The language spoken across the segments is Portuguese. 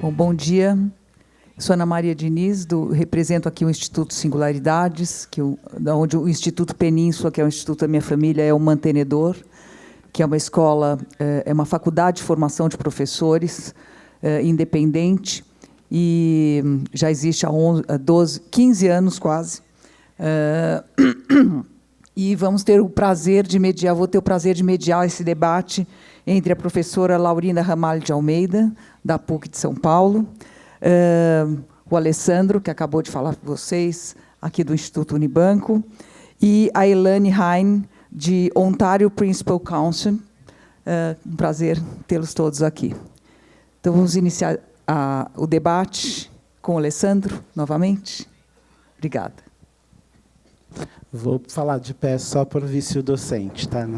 Bom dia. Eu sou Ana Maria Diniz, represento aqui o Instituto Singularidades, onde o Instituto Península, que é o instituto da minha família, é o mantenedor, que é uma escola, é uma faculdade de formação de professores independente, e já existe há 15 anos quase. E vamos ter o prazer de mediar, vou ter o prazer de mediar esse debate entre a professora Laurina Ramalho de Almeida, da PUC de São Paulo, o Alessandro, que acabou de falar com vocês, aqui do Instituto Unibanco, e a Elaine Hein, de Ontario Principal Council. Um prazer tê-los todos aqui. Então, vamos iniciar o debate com o Alessandro, novamente. Obrigada. Vou falar de pé só por vício docente, tá?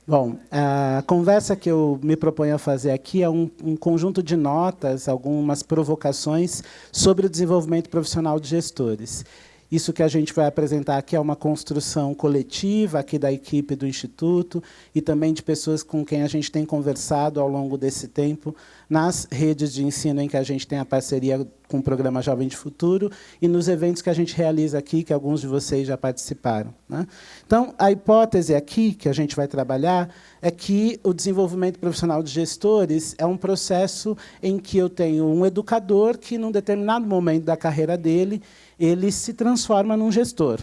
Bom, a conversa que eu me proponho a fazer aqui é um conjunto de notas, algumas provocações sobre o desenvolvimento profissional de gestores. Isso que a gente vai apresentar aqui é uma construção coletiva aqui da equipe do Instituto e também de pessoas com quem a gente tem conversado ao longo desse tempo nas redes de ensino em que a gente tem a parceria com o programa Jovem de Futuro e nos eventos que a gente realiza aqui, que alguns de vocês já participaram, né? Então, a hipótese aqui que a gente vai trabalhar é que o desenvolvimento profissional de gestores é um processo em que eu tenho um educador que, num determinado momento da carreira dele, ele se transforma num gestor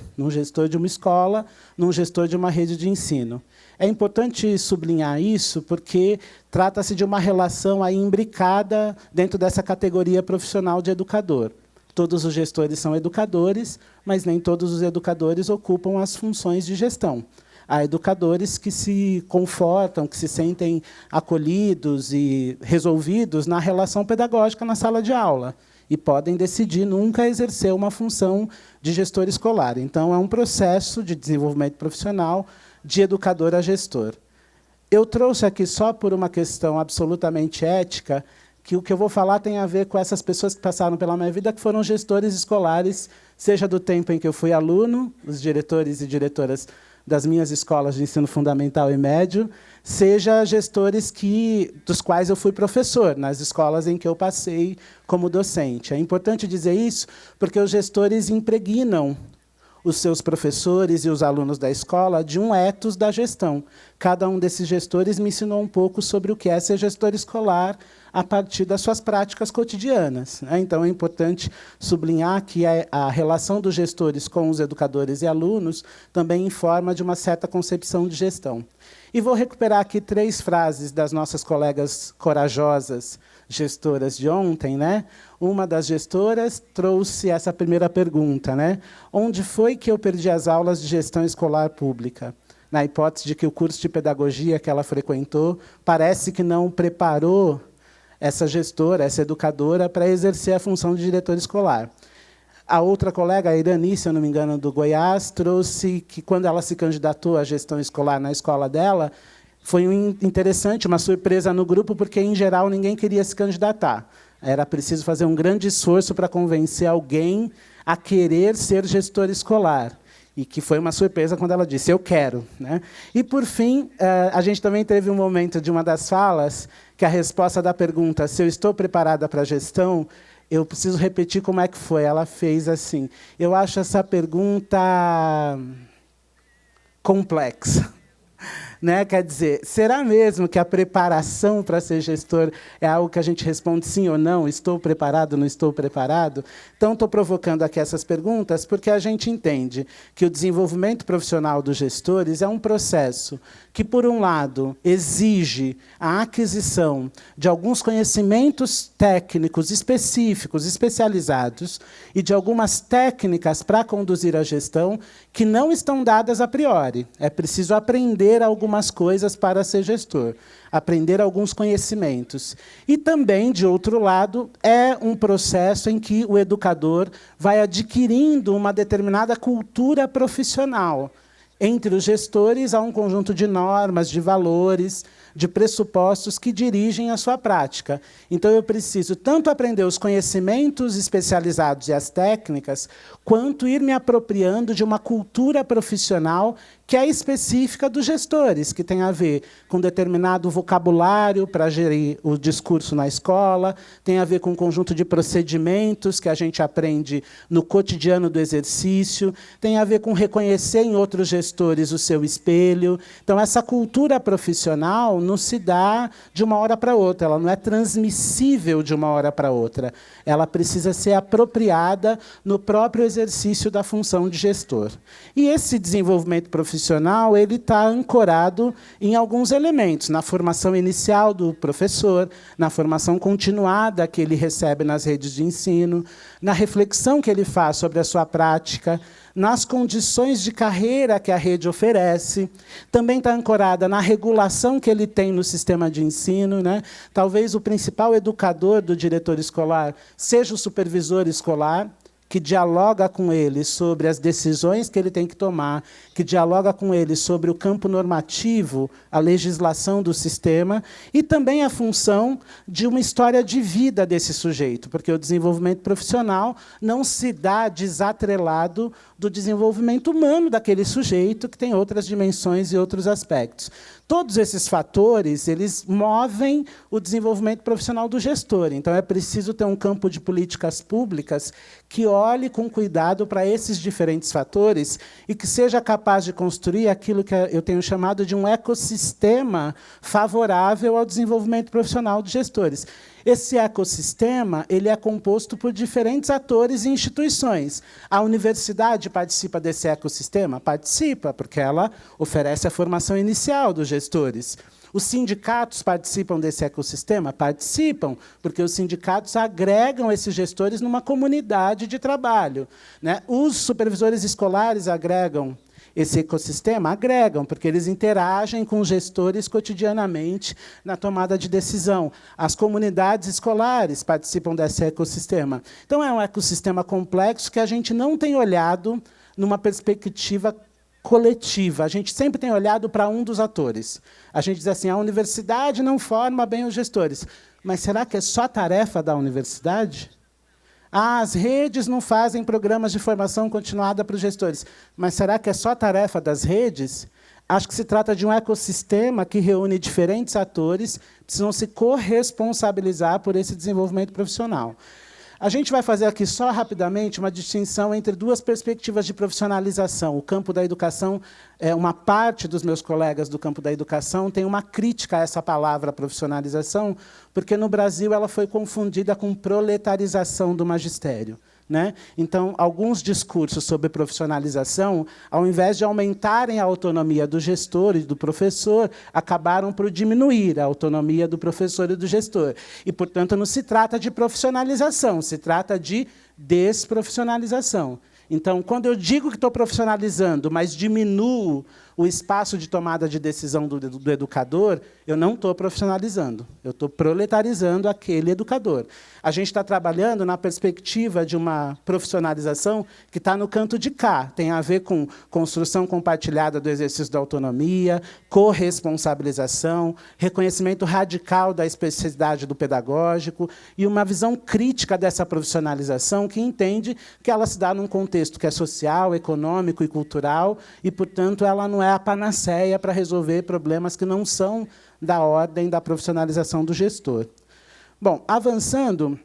de uma escola, num gestor de uma rede de ensino. É importante sublinhar isso porque trata-se de uma relação aí imbricada dentro dessa categoria profissional de educador. Todos os gestores são educadores, mas nem todos os educadores ocupam as funções de gestão. Há educadores que se confortam, que se sentem acolhidos e resolvidos na relação pedagógica na sala de aula e podem decidir nunca exercer uma função de gestor escolar. Então, é um processo de desenvolvimento profissional de educador a gestor. Eu trouxe aqui só por uma questão absolutamente ética, que o que eu vou falar tem a ver com essas pessoas que passaram pela minha vida, que foram gestores escolares, seja do tempo em que eu fui aluno, os diretores e diretoras das minhas escolas de ensino fundamental e médio, seja gestores dos quais eu fui professor, nas escolas em que eu passei como docente. É importante dizer isso porque os gestores impregnam os seus professores e os alunos da escola de um ethos da gestão. Cada um desses gestores me ensinou um pouco sobre o que é ser gestor escolar a partir das suas práticas cotidianas, né? Então, é importante sublinhar que a relação dos gestores com os educadores e alunos também informa de uma certa concepção de gestão. E vou recuperar aqui 3 frases das nossas colegas corajosas gestoras de ontem, né? Uma das gestoras trouxe essa primeira pergunta, né? Onde foi que eu perdi as aulas de gestão escolar pública? Na hipótese de que o curso de pedagogia que ela frequentou parece que não preparou essa gestora, essa educadora, para exercer a função de diretor escolar. A outra colega, a Irani, se eu não me engano, do Goiás, trouxe que, quando ela se candidatou à gestão escolar na escola dela, foi interessante, uma surpresa no grupo, porque, em geral, ninguém queria se candidatar. Era preciso fazer um grande esforço para convencer alguém a querer ser gestor escolar. E que foi uma surpresa quando ela disse, eu quero, né? E, por fim, a gente também teve um momento de uma das falas, que a resposta da pergunta, se eu estou preparada para a gestão, eu preciso repetir como é que foi. Ela fez assim, eu acho essa pergunta complexa. Né? Quer dizer, será mesmo que a preparação para ser gestor é algo que a gente responde sim ou não? Estou preparado, não estou preparado? Então, estou provocando aqui essas perguntas porque a gente entende que o desenvolvimento profissional dos gestores é um processo que, por um lado, exige a aquisição de alguns conhecimentos técnicos específicos, especializados, e de algumas técnicas para conduzir a gestão que não estão dadas a priori. É preciso aprender algumas coisas para ser gestor, aprender alguns conhecimentos. E também, de outro lado, é um processo em que o educador vai adquirindo uma determinada cultura profissional. Entre os gestores, há um conjunto de normas, de valores, de pressupostos que dirigem a sua prática. Então, eu preciso tanto aprender os conhecimentos especializados e as técnicas, quanto ir me apropriando de uma cultura profissional que é específica dos gestores, que tem a ver com determinado vocabulário para gerir o discurso na escola, tem a ver com um conjunto de procedimentos que a gente aprende no cotidiano do exercício, tem a ver com reconhecer em outros gestores o seu espelho. Então, essa cultura profissional não se dá de uma hora para outra, ela não é transmissível de uma hora para outra. Ela precisa ser apropriada no próprio exercício da função de gestor. E esse desenvolvimento profissional ele está ancorado em alguns elementos, na formação inicial do professor, na formação continuada que ele recebe nas redes de ensino, na reflexão que ele faz sobre a sua prática, nas condições de carreira que a rede oferece, também está ancorada na regulação que ele tem no sistema de ensino, né? Talvez o principal educador do diretor escolar seja o supervisor escolar, que dialoga com ele sobre as decisões que ele tem que tomar, que dialoga com ele sobre o campo normativo, a legislação do sistema, e também a função de uma história de vida desse sujeito, porque o desenvolvimento profissional não se dá desatrelado do desenvolvimento humano daquele sujeito, que tem outras dimensões e outros aspectos. Todos esses fatores eles movem o desenvolvimento profissional do gestor. Então, é preciso ter um campo de políticas públicas que olhe com cuidado para esses diferentes fatores e que seja capaz de construir aquilo que eu tenho chamado de um ecossistema favorável ao desenvolvimento profissional de gestores. Esse ecossistema ele é composto por diferentes atores e instituições. A universidade participa desse ecossistema? Participa, porque ela oferece a formação inicial dos gestores. Os sindicatos participam desse ecossistema? Participam, porque os sindicatos agregam esses gestores numa comunidade de trabalho, né? Os supervisores escolares agregam esse ecossistema? Agregam, porque eles interagem com os gestores cotidianamente na tomada de decisão. As comunidades escolares participam desse ecossistema. Então, é um ecossistema complexo que a gente não tem olhado numa perspectiva coletiva. A gente sempre tem olhado para um dos atores. A gente diz assim, a universidade não forma bem os gestores. Mas será que é só tarefa da universidade? As redes não fazem programas de formação continuada para os gestores. Mas será que é só tarefa das redes? Acho que se trata de um ecossistema que reúne diferentes atores que precisam se corresponsabilizar por esse desenvolvimento profissional. A gente vai fazer aqui só rapidamente uma distinção entre duas perspectivas de profissionalização. O campo da educação, uma parte dos meus colegas do campo da educação tem uma crítica a essa palavra profissionalização, porque no Brasil ela foi confundida com proletarização do magistério, né? Então, alguns discursos sobre profissionalização, ao invés de aumentarem a autonomia do gestor e do professor, acabaram por diminuir a autonomia do professor e do gestor. E, portanto, não se trata de profissionalização, se trata de desprofissionalização. Então, quando eu digo que estou profissionalizando, mas diminuo o espaço de tomada de decisão do educador, eu não estou profissionalizando, eu estou proletarizando aquele educador. A gente está trabalhando na perspectiva de uma profissionalização que está no canto de cá, tem a ver com construção compartilhada do exercício da autonomia, corresponsabilização, reconhecimento radical da especificidade do pedagógico e uma visão crítica dessa profissionalização que entende que ela se dá num contexto que é social, econômico e cultural e, portanto, ela não é a panaceia para resolver problemas que não são da ordem da profissionalização do gestor. Bom, avançando,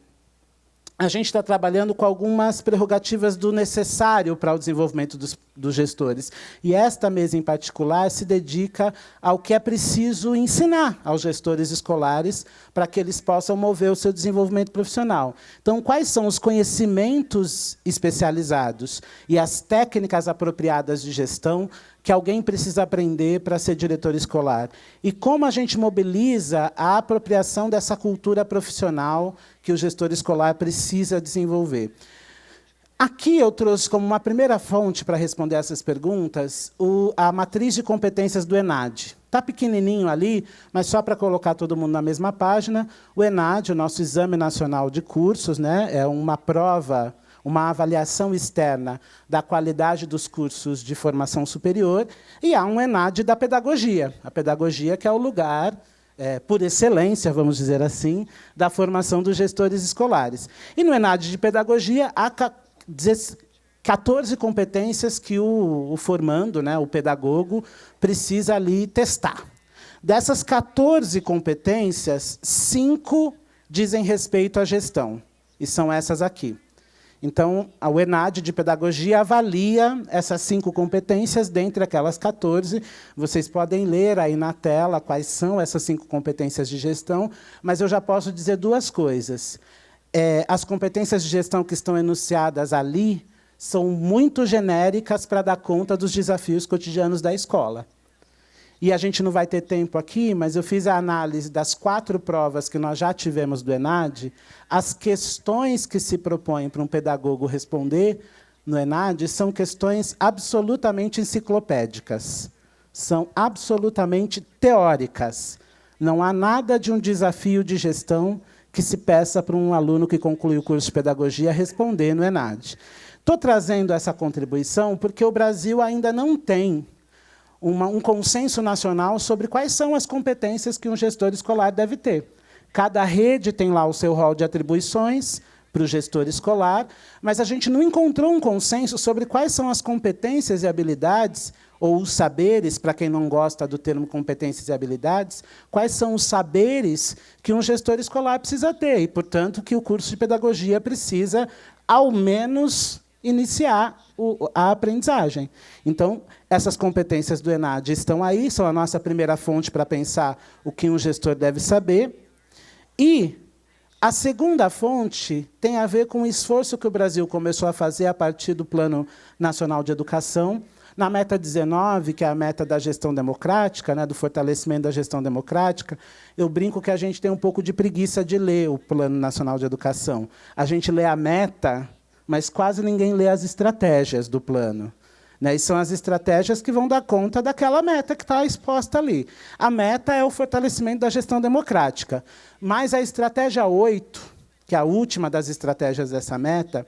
a gente está trabalhando com algumas prerrogativas do necessário para o desenvolvimento dos gestores. E esta mesa, em particular, se dedica ao que é preciso ensinar aos gestores escolares para que eles possam mover o seu desenvolvimento profissional. Então, quais são os conhecimentos especializados e as técnicas apropriadas de gestão que alguém precisa aprender para ser diretor escolar? E como a gente mobiliza a apropriação dessa cultura profissional que o gestor escolar precisa desenvolver? Aqui eu trouxe como uma primeira fonte para responder essas perguntas a matriz de competências do ENAD. Está pequenininho ali, mas só para colocar todo mundo na mesma página. O ENAD, o nosso Exame Nacional de Cursos, né, é uma prova, uma avaliação externa da qualidade dos cursos de formação superior, e há um ENAD da pedagogia. A pedagogia que é o lugar por excelência, vamos dizer assim, da formação dos gestores escolares. E no ENAD de Pedagogia, há 14 competências que o formando, né, o pedagogo, precisa ali testar. Dessas 14 competências, 5 dizem respeito à gestão, e são essas aqui. Então, o ENAD de Pedagogia avalia essas 5 competências dentre aquelas 14. Vocês podem ler aí na tela quais são essas 5 competências de gestão, mas eu já posso dizer 2 coisas. As competências de gestão que estão enunciadas ali são muito genéricas para dar conta dos desafios cotidianos da escola. E a gente não vai ter tempo aqui, mas eu fiz a análise das 4 provas que nós já tivemos do ENAD. As questões que se propõem para um pedagogo responder no ENAD são questões absolutamente enciclopédicas, são absolutamente teóricas. Não há nada de um desafio de gestão que se peça para um aluno que conclui o curso de pedagogia responder no ENAD. Estou trazendo essa contribuição porque o Brasil ainda não tem um consenso nacional sobre quais são as competências que um gestor escolar deve ter. Cada rede tem lá o seu rol de atribuições para o gestor escolar, mas a gente não encontrou um consenso sobre quais são as competências e habilidades, ou os saberes, para quem não gosta do termo competências e habilidades, quais são os saberes que um gestor escolar precisa ter, e, portanto, que o curso de pedagogia precisa, ao menos, iniciar a aprendizagem. Então, essas competências do ENAD estão aí, são a nossa primeira fonte para pensar o que um gestor deve saber. E a segunda fonte tem a ver com o esforço que o Brasil começou a fazer a partir do Plano Nacional de Educação, na meta 19, que é a meta da gestão democrática, né, do fortalecimento da gestão democrática. Eu brinco que a gente tem um pouco de preguiça de ler o Plano Nacional de Educação. A gente lê a meta, mas quase ninguém lê as estratégias do plano. E são as estratégias que vão dar conta daquela meta que está exposta ali. A meta é o fortalecimento da gestão democrática. Mas a estratégia 8, que é a última das estratégias dessa meta,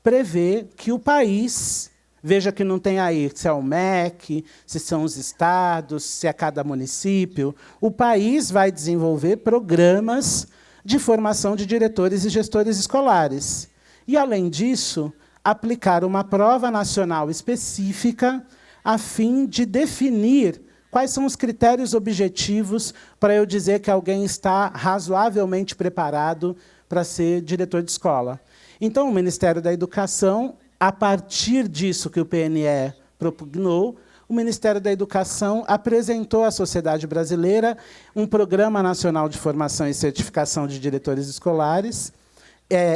prevê que o país, veja que não tem aí se é o MEC, se são os estados, se é cada município, o país vai desenvolver programas de formação de diretores e gestores escolares. E, além disso, aplicar uma prova nacional específica a fim de definir quais são os critérios objetivos para eu dizer que alguém está razoavelmente preparado para ser diretor de escola. Então, o Ministério da Educação, a partir disso que o PNE propugnou, o Ministério da Educação apresentou à sociedade brasileira um Programa Nacional de Formação e Certificação de Diretores Escolares.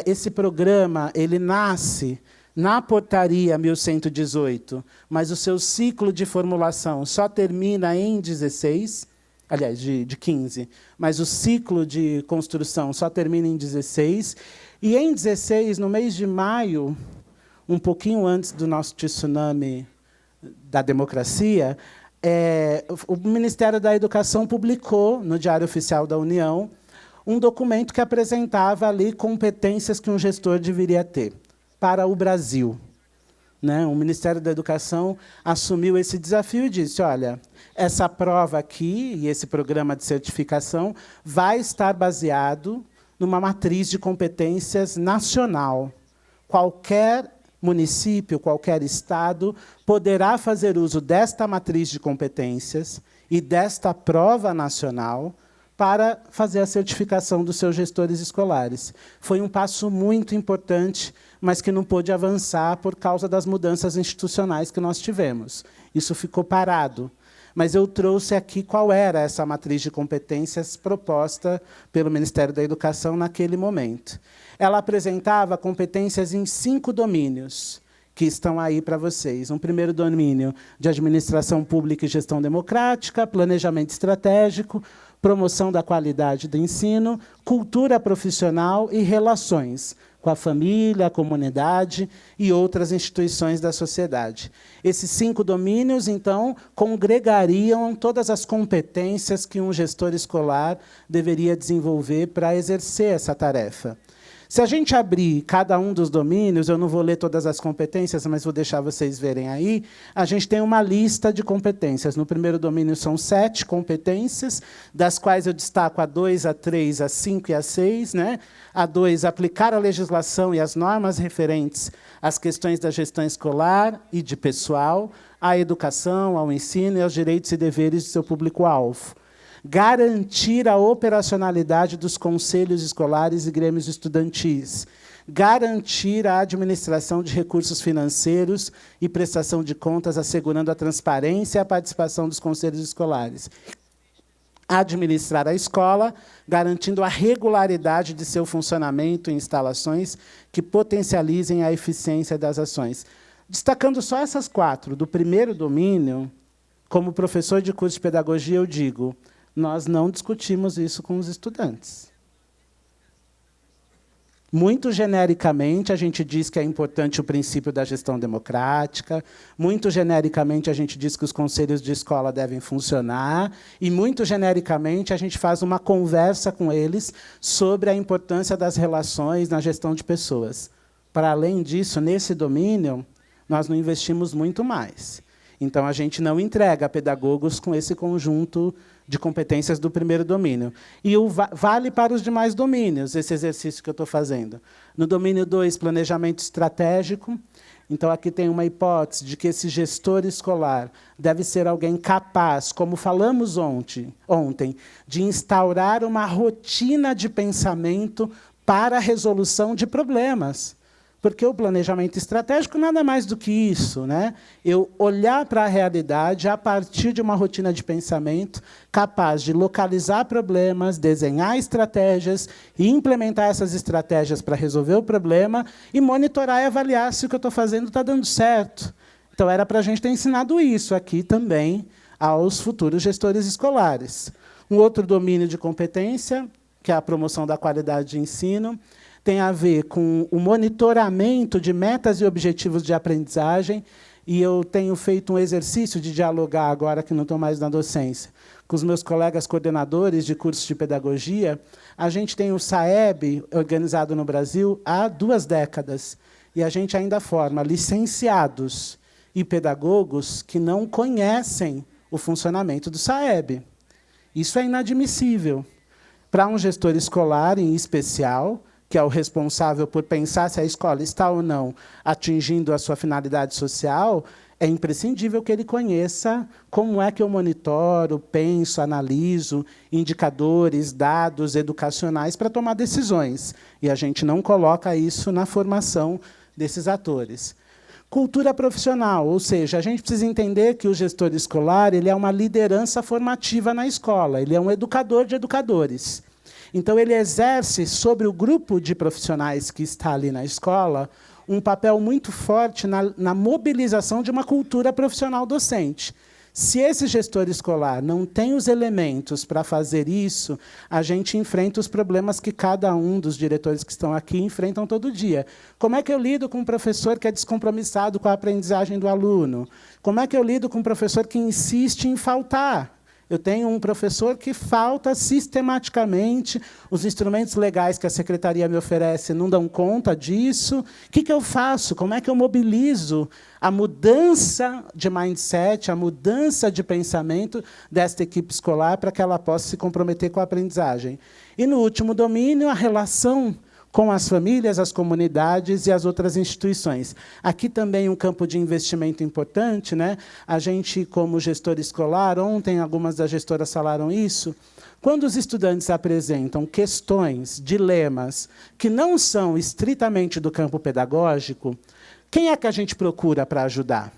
Esse programa ele nasce na Portaria 1118, mas o seu ciclo de formulação só termina em 16, aliás, de 15, mas o ciclo de construção só termina em 16. E, em 16, no mês de maio, um pouquinho antes do nosso tsunami da democracia, o Ministério da Educação publicou, no Diário Oficial da União, um documento que apresentava ali competências que um gestor deveria ter para o Brasil. O Ministério da Educação assumiu esse desafio e disse, olha, essa prova aqui e esse programa de certificação vai estar baseado numa matriz de competências nacional. Qualquer município, qualquer estado, poderá fazer uso desta matriz de competências e desta prova nacional para fazer a certificação dos seus gestores escolares. Foi um passo muito importante, mas que não pôde avançar por causa das mudanças institucionais que nós tivemos. Isso ficou parado. Mas eu trouxe aqui qual era essa matriz de competências proposta pelo Ministério da Educação naquele momento. Ela apresentava competências em 5 domínios, que estão aí para vocês. Um primeiro domínio de administração pública e gestão democrática, planejamento estratégico, promoção da qualidade do ensino, cultura profissional e relações com a família, a comunidade e outras instituições da sociedade. Esses 5 domínios, então, congregariam todas as competências que um gestor escolar deveria desenvolver para exercer essa tarefa. Se a gente abrir cada um dos domínios, eu não vou ler todas as competências, mas vou deixar vocês verem aí, a gente tem uma lista de competências. No primeiro domínio são 7 competências, das quais eu destaco a 2, a 3, a 5 e a 6. Né? A 2, aplicar a legislação e as normas referentes às questões da gestão escolar e de pessoal, à educação, ao ensino e aos direitos e deveres de seu público-alvo. Garantir a operacionalidade dos conselhos escolares e grêmios estudantis, garantir a administração de recursos financeiros e prestação de contas, assegurando a transparência e a participação dos conselhos escolares, administrar a escola, garantindo a regularidade de seu funcionamento e instalações que potencializem a eficiência das ações. Destacando só essas 4 do primeiro domínio, como professor de curso de pedagogia, eu digo: nós não discutimos isso com os estudantes. Muito genericamente, a gente diz que é importante o princípio da gestão democrática, muito genericamente, a gente diz que os conselhos de escola devem funcionar, e, muito genericamente, a gente faz uma conversa com eles sobre a importância das relações na gestão de pessoas. Para além disso, nesse domínio, nós não investimos muito mais. Então, a gente não entrega pedagogos com esse conjunto de competências do primeiro domínio. E vale para os demais domínios, esse exercício que eu estou fazendo. No domínio 2, planejamento estratégico. Então, aqui tem uma hipótese de que esse gestor escolar deve ser alguém capaz, como falamos ontem, de instaurar uma rotina de pensamento para a resolução de problemas. Porque o planejamento estratégico nada mais do que isso, né? Eu olhar para a realidade a partir de uma rotina de pensamento capaz de localizar problemas, desenhar estratégias e implementar essas estratégias para resolver o problema e monitorar e avaliar se o que eu estou fazendo está dando certo. Então, era para a gente ter ensinado isso aqui também aos futuros gestores escolares. Um outro domínio de competência, que é a promoção da qualidade de ensino, tem a ver com o monitoramento de metas e objetivos de aprendizagem, e eu tenho feito um exercício de dialogar, agora que não estou mais na docência, com os meus colegas coordenadores de cursos de pedagogia. A gente tem o SAEB, organizado no Brasil, há 2 décadas, e a gente ainda forma licenciados e pedagogos que não conhecem o funcionamento do SAEB. Isso é inadmissível. Para um gestor escolar, em especial, que é o responsável por pensar se a escola está ou não atingindo a sua finalidade social, é imprescindível que ele conheça como é que eu monitoro, penso, analiso indicadores, dados educacionais para tomar decisões. E a gente não coloca isso na formação desses atores. Cultura profissional, ou seja, a gente precisa entender que o gestor escolar ele é uma liderança formativa na escola, ele é um educador de educadores. Então, ele exerce sobre o grupo de profissionais que está ali na escola um papel muito forte na mobilização de uma cultura profissional docente. Se esse gestor escolar não tem os elementos para fazer isso, a gente enfrenta os problemas que cada um dos diretores que estão aqui enfrentam todo dia. Como é que eu lido com um professor que é descompromissado com a aprendizagem do aluno? Como é que eu lido com um professor que insiste em faltar? Eu tenho um professor que falta sistematicamente, os instrumentos legais que a secretaria me oferece não dão conta disso. O que eu faço? Como é que eu mobilizo a mudança de mindset, a mudança de pensamento desta equipe escolar para que ela possa se comprometer com a aprendizagem? E, no último domínio, a relação com as famílias, as comunidades e as outras instituições. Aqui também um campo de investimento importante, né? A gente, como gestor escolar, ontem algumas das gestoras falaram isso, quando os estudantes apresentam questões, dilemas, que não são estritamente do campo pedagógico, quem é que a gente procura para ajudar?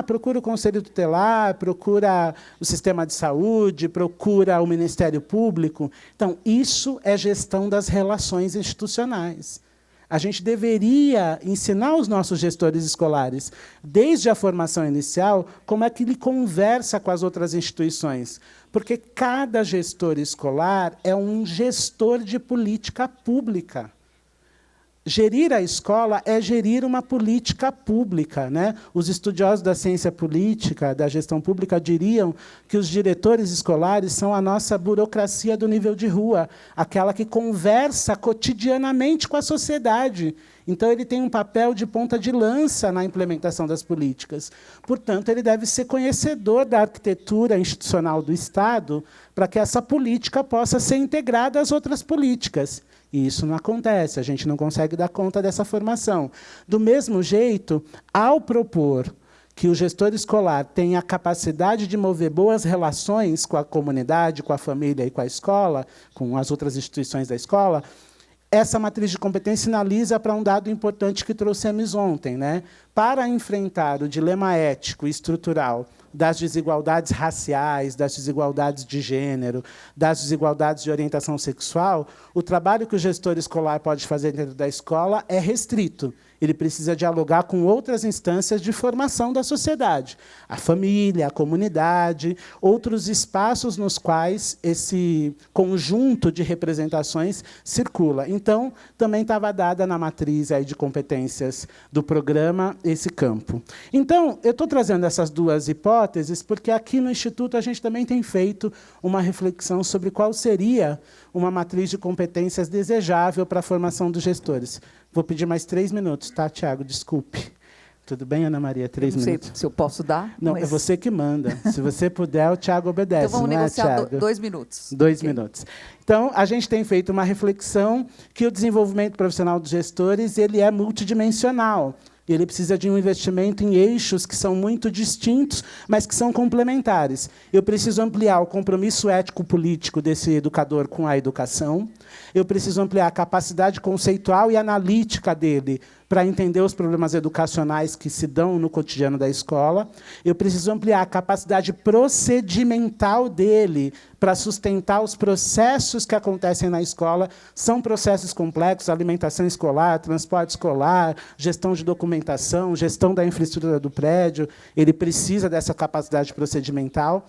Procura o Conselho Tutelar, procura o Sistema de Saúde, procura o Ministério Público. Então, isso é gestão das relações institucionais. A gente deveria ensinar os nossos gestores escolares, desde a formação inicial, como é que ele conversa com as outras instituições. Porque cada gestor escolar é um gestor de política pública. gerir a escola é gerir uma política pública, né? Os estudiosos da ciência política, da gestão pública, diriam que os diretores escolares são a nossa burocracia do nível de rua, aquela que conversa cotidianamente com a sociedade. Então, ele tem um papel de ponta de lança na implementação das políticas. Portanto, ele deve ser conhecedor da arquitetura institucional do Estado para que essa política possa ser integrada às outras políticas. E isso não acontece, a gente não consegue dar conta dessa formação. Do mesmo jeito, ao propor que o gestor escolar tenha a capacidade de mover boas relações com a comunidade, com a família e com a escola, com as outras instituições da escola, essa matriz de competência sinaliza para um dado importante que trouxemos ontem, né? Para enfrentar o dilema ético e estrutural das desigualdades raciais, das desigualdades de gênero, das desigualdades de orientação sexual, o trabalho que o gestor escolar pode fazer dentro da escola é restrito. Ele precisa dialogar com outras instâncias de formação da sociedade, a família, a comunidade, outros espaços nos quais esse conjunto de representações circula. Então, também estava dada na matriz aí de competências do programa esse campo. Então, eu estou trazendo essas duas hipóteses porque aqui no Instituto a gente também tem feito uma reflexão sobre qual seria uma matriz de competências desejável para a formação dos gestores. Vou pedir mais 3 minutos, tá, Tiago? Desculpe. Tudo bem, Ana Maria? 3 minutos. Não sei se eu posso dar. Não, mas... é você que manda. Se você puder, o Tiago obedece. Então, vamos negociar 2 minutos. 2 minutos. Então, a gente tem feito uma reflexão que o desenvolvimento profissional dos gestores ele é multidimensional. Ele precisa de um investimento em eixos que são muito distintos, mas que são complementares. Eu preciso ampliar o compromisso ético-político desse educador com a educação. Eu preciso ampliar a capacidade conceitual e analítica dele para entender os problemas educacionais que se dão no cotidiano da escola. Eu preciso ampliar a capacidade procedimental dele para sustentar os processos que acontecem na escola. São processos complexos: alimentação escolar, transporte escolar, gestão de documentação, gestão da infraestrutura do prédio. Ele precisa dessa capacidade procedimental.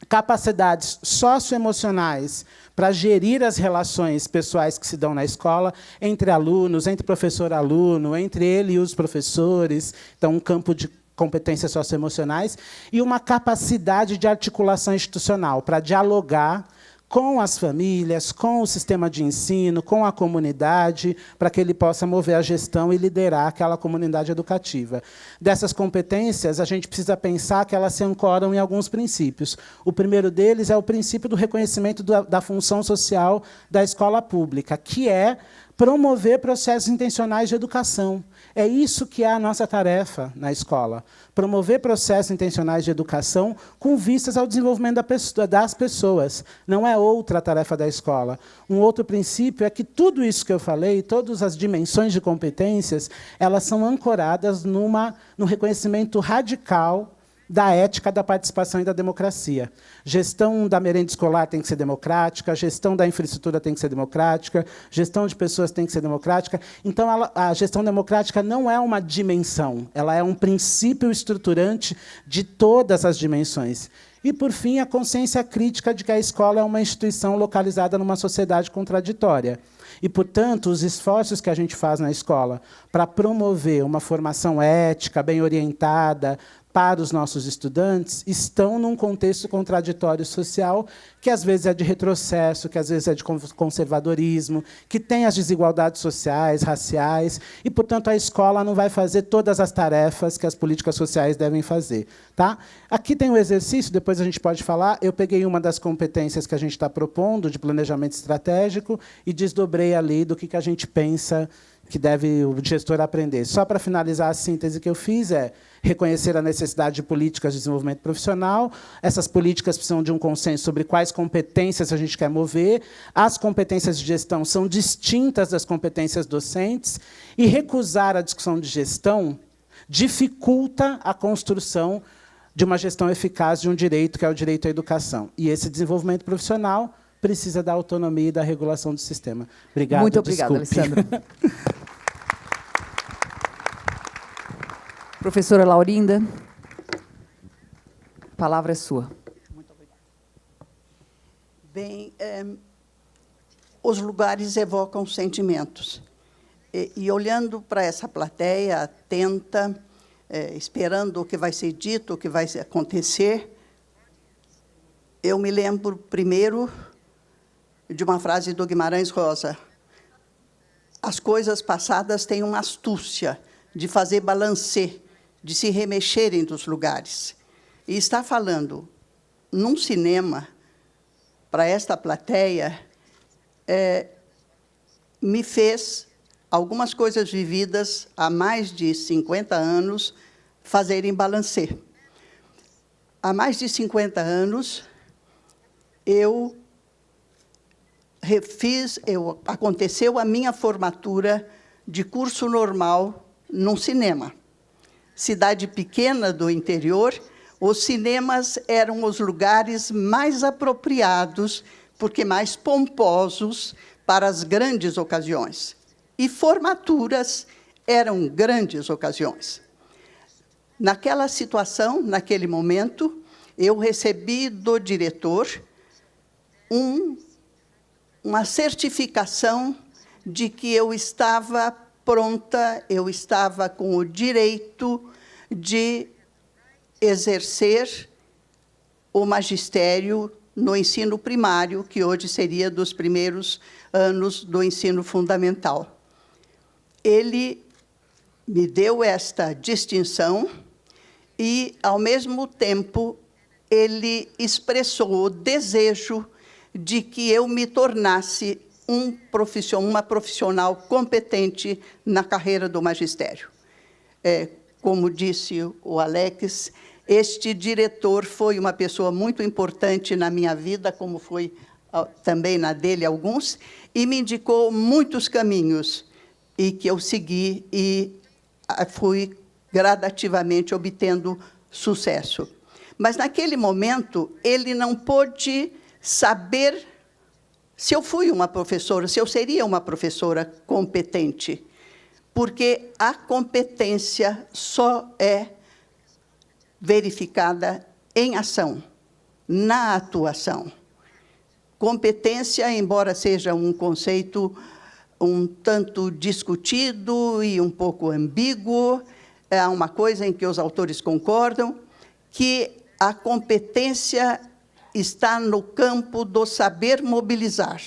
Capacidades socioemocionais para gerir as relações pessoais que se dão na escola, entre alunos, entre professor e aluno, entre ele e os professores. Então, um campo de competências socioemocionais. E uma capacidade de articulação institucional para dialogar com as famílias, com o sistema de ensino, com a comunidade, para que ele possa mover a gestão e liderar aquela comunidade educativa. Dessas competências, a gente precisa pensar que elas se ancoram em alguns princípios. O primeiro deles é o princípio do reconhecimento da função social da escola pública, que é promover processos intencionais de educação. É isso que é a nossa tarefa na escola. Promover processos intencionais de educação com vistas ao desenvolvimento das pessoas. Não é outra tarefa da escola. Um outro princípio é que tudo isso que eu falei, todas as dimensões de competências, elas são ancoradas no reconhecimento radical da ética da participação e da democracia. Gestão da merenda escolar tem que ser democrática, gestão da infraestrutura tem que ser democrática, gestão de pessoas tem que ser democrática. Então, a gestão democrática não é uma dimensão, ela é um princípio estruturante de todas as dimensões. E, por fim, a consciência crítica de que a escola é uma instituição localizada numa sociedade contraditória. E, portanto, os esforços que a gente faz na escola para promover uma formação ética, bem orientada, para os nossos estudantes, estão num contexto contraditório social, que às vezes é de retrocesso, que às vezes é de conservadorismo, que tem as desigualdades sociais, raciais, e, portanto, a escola não vai fazer todas as tarefas que as políticas sociais devem fazer. Tá? Aqui tem um exercício, depois a gente pode falar. Eu peguei uma das competências que a gente está propondo, de planejamento estratégico, e desdobrei ali do que a gente pensa que deve o gestor aprender. Só para finalizar, a síntese que eu fiz é reconhecer a necessidade de políticas de desenvolvimento profissional. Essas políticas precisam de um consenso sobre quais competências a gente quer mover. As competências de gestão são distintas das competências docentes. E recusar a discussão de gestão dificulta a construção de uma gestão eficaz de um direito, que é o direito à educação. E esse desenvolvimento profissional precisa da autonomia e da regulação do sistema. Obrigado. Muito obrigada, Alessandro. Professora Laurinda, a palavra é sua. Muito obrigada. Bem, os lugares evocam sentimentos. E olhando para essa plateia atenta, esperando o que vai ser dito, o que vai acontecer, eu me lembro primeiro de uma frase do Guimarães Rosa: as coisas passadas têm uma astúcia de fazer balancê, de se remexerem dos lugares. E está falando num cinema, para esta plateia, me fez algumas coisas vividas há mais de 50 anos fazerem balancê. Há mais de 50 anos, aconteceu a minha formatura de curso normal num cinema. Cidade pequena do interior, os cinemas eram os lugares mais apropriados, porque mais pomposos, para as grandes ocasiões. E formaturas eram grandes ocasiões. Naquela situação, naquele momento, eu recebi do diretor uma certificação de que eu estava pronta, eu estava com o direito de exercer o magistério no ensino primário, que hoje seria dos primeiros anos do ensino fundamental. Ele me deu esta distinção e, ao mesmo tempo, ele expressou o desejo de que eu me tornasse uma profissional competente na carreira do magistério. Como disse o Alex, este diretor foi uma pessoa muito importante na minha vida, como foi também na dele alguns, e me indicou muitos caminhos, e que eu segui e fui gradativamente obtendo sucesso. Mas, naquele momento, ele não pôde saber se eu fui uma professora, se eu seria uma professora competente, porque a competência só é verificada em ação, na atuação. Competência, embora seja um conceito um tanto discutido e um pouco ambíguo, é uma coisa em que os autores concordam, que a competência está no campo do saber mobilizar.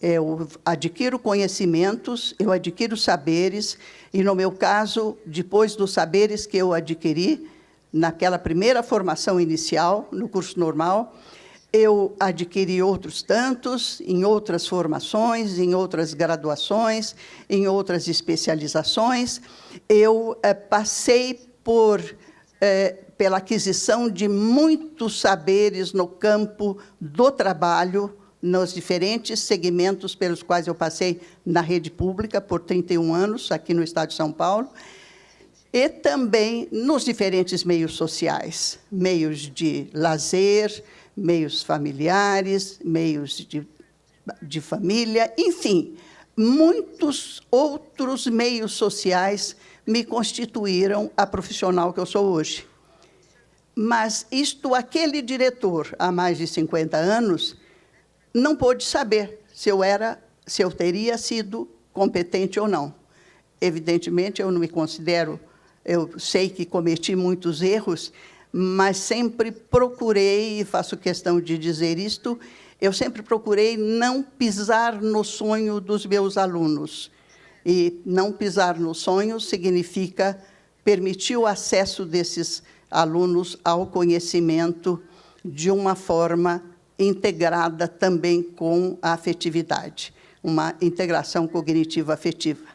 Eu adquiro conhecimentos, eu adquiro saberes, e, no meu caso, depois dos saberes que eu adquiri, naquela primeira formação inicial, no curso normal, eu adquiri outros tantos, em outras formações, em outras graduações, em outras especializações. Eu passei pela aquisição de muitos saberes no campo do trabalho, nos diferentes segmentos pelos quais eu passei na rede pública por 31 anos, aqui no Estado de São Paulo, e também nos diferentes meios sociais, meios de lazer, meios familiares, meios de família, enfim, muitos outros meios sociais me constituíram a profissional que eu sou hoje. Mas aquele diretor, há mais de 50 anos, não pôde saber se eu teria sido competente ou não. Evidentemente, eu não me considero, eu sei que cometi muitos erros, mas sempre procurei, e faço questão de dizer isto, eu sempre procurei não pisar no sonho dos meus alunos. E não pisar no sonho significa permitir o acesso desses alunos ao conhecimento de uma forma integrada também com a afetividade, uma integração cognitiva afetiva.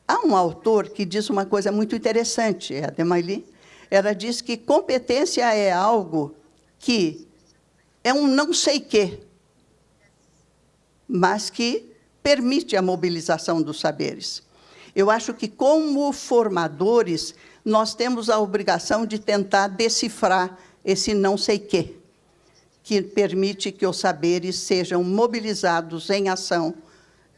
Há um autor que diz uma coisa muito interessante, a Desmaili. Ela diz que competência é algo que é um não sei quê, mas que permite a mobilização dos saberes. Eu acho que, como formadores, nós temos a obrigação de tentar decifrar esse não sei quê, que permite que os saberes sejam mobilizados em ação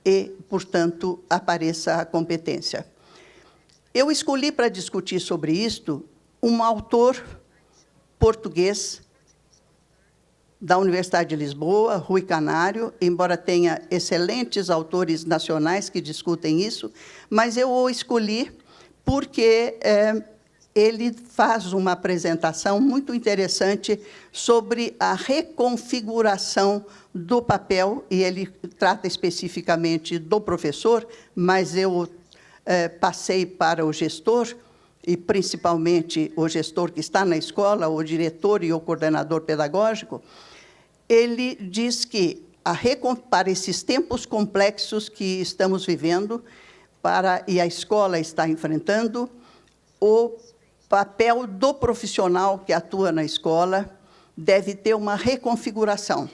e, portanto, apareça a competência. Eu escolhi para discutir sobre isto um autor português da Universidade de Lisboa, Rui Canário, embora tenha excelentes autores nacionais que discutem isso, mas eu o escolhi porque ele faz uma apresentação muito interessante sobre a reconfiguração do papel, e ele trata especificamente do professor, mas eu passei para o gestor, e principalmente o gestor que está na escola, o diretor e o coordenador pedagógico. Ele diz que, para esses tempos complexos que estamos vivendo, e a escola está enfrentando, o papel do profissional que atua na escola deve ter uma reconfiguração.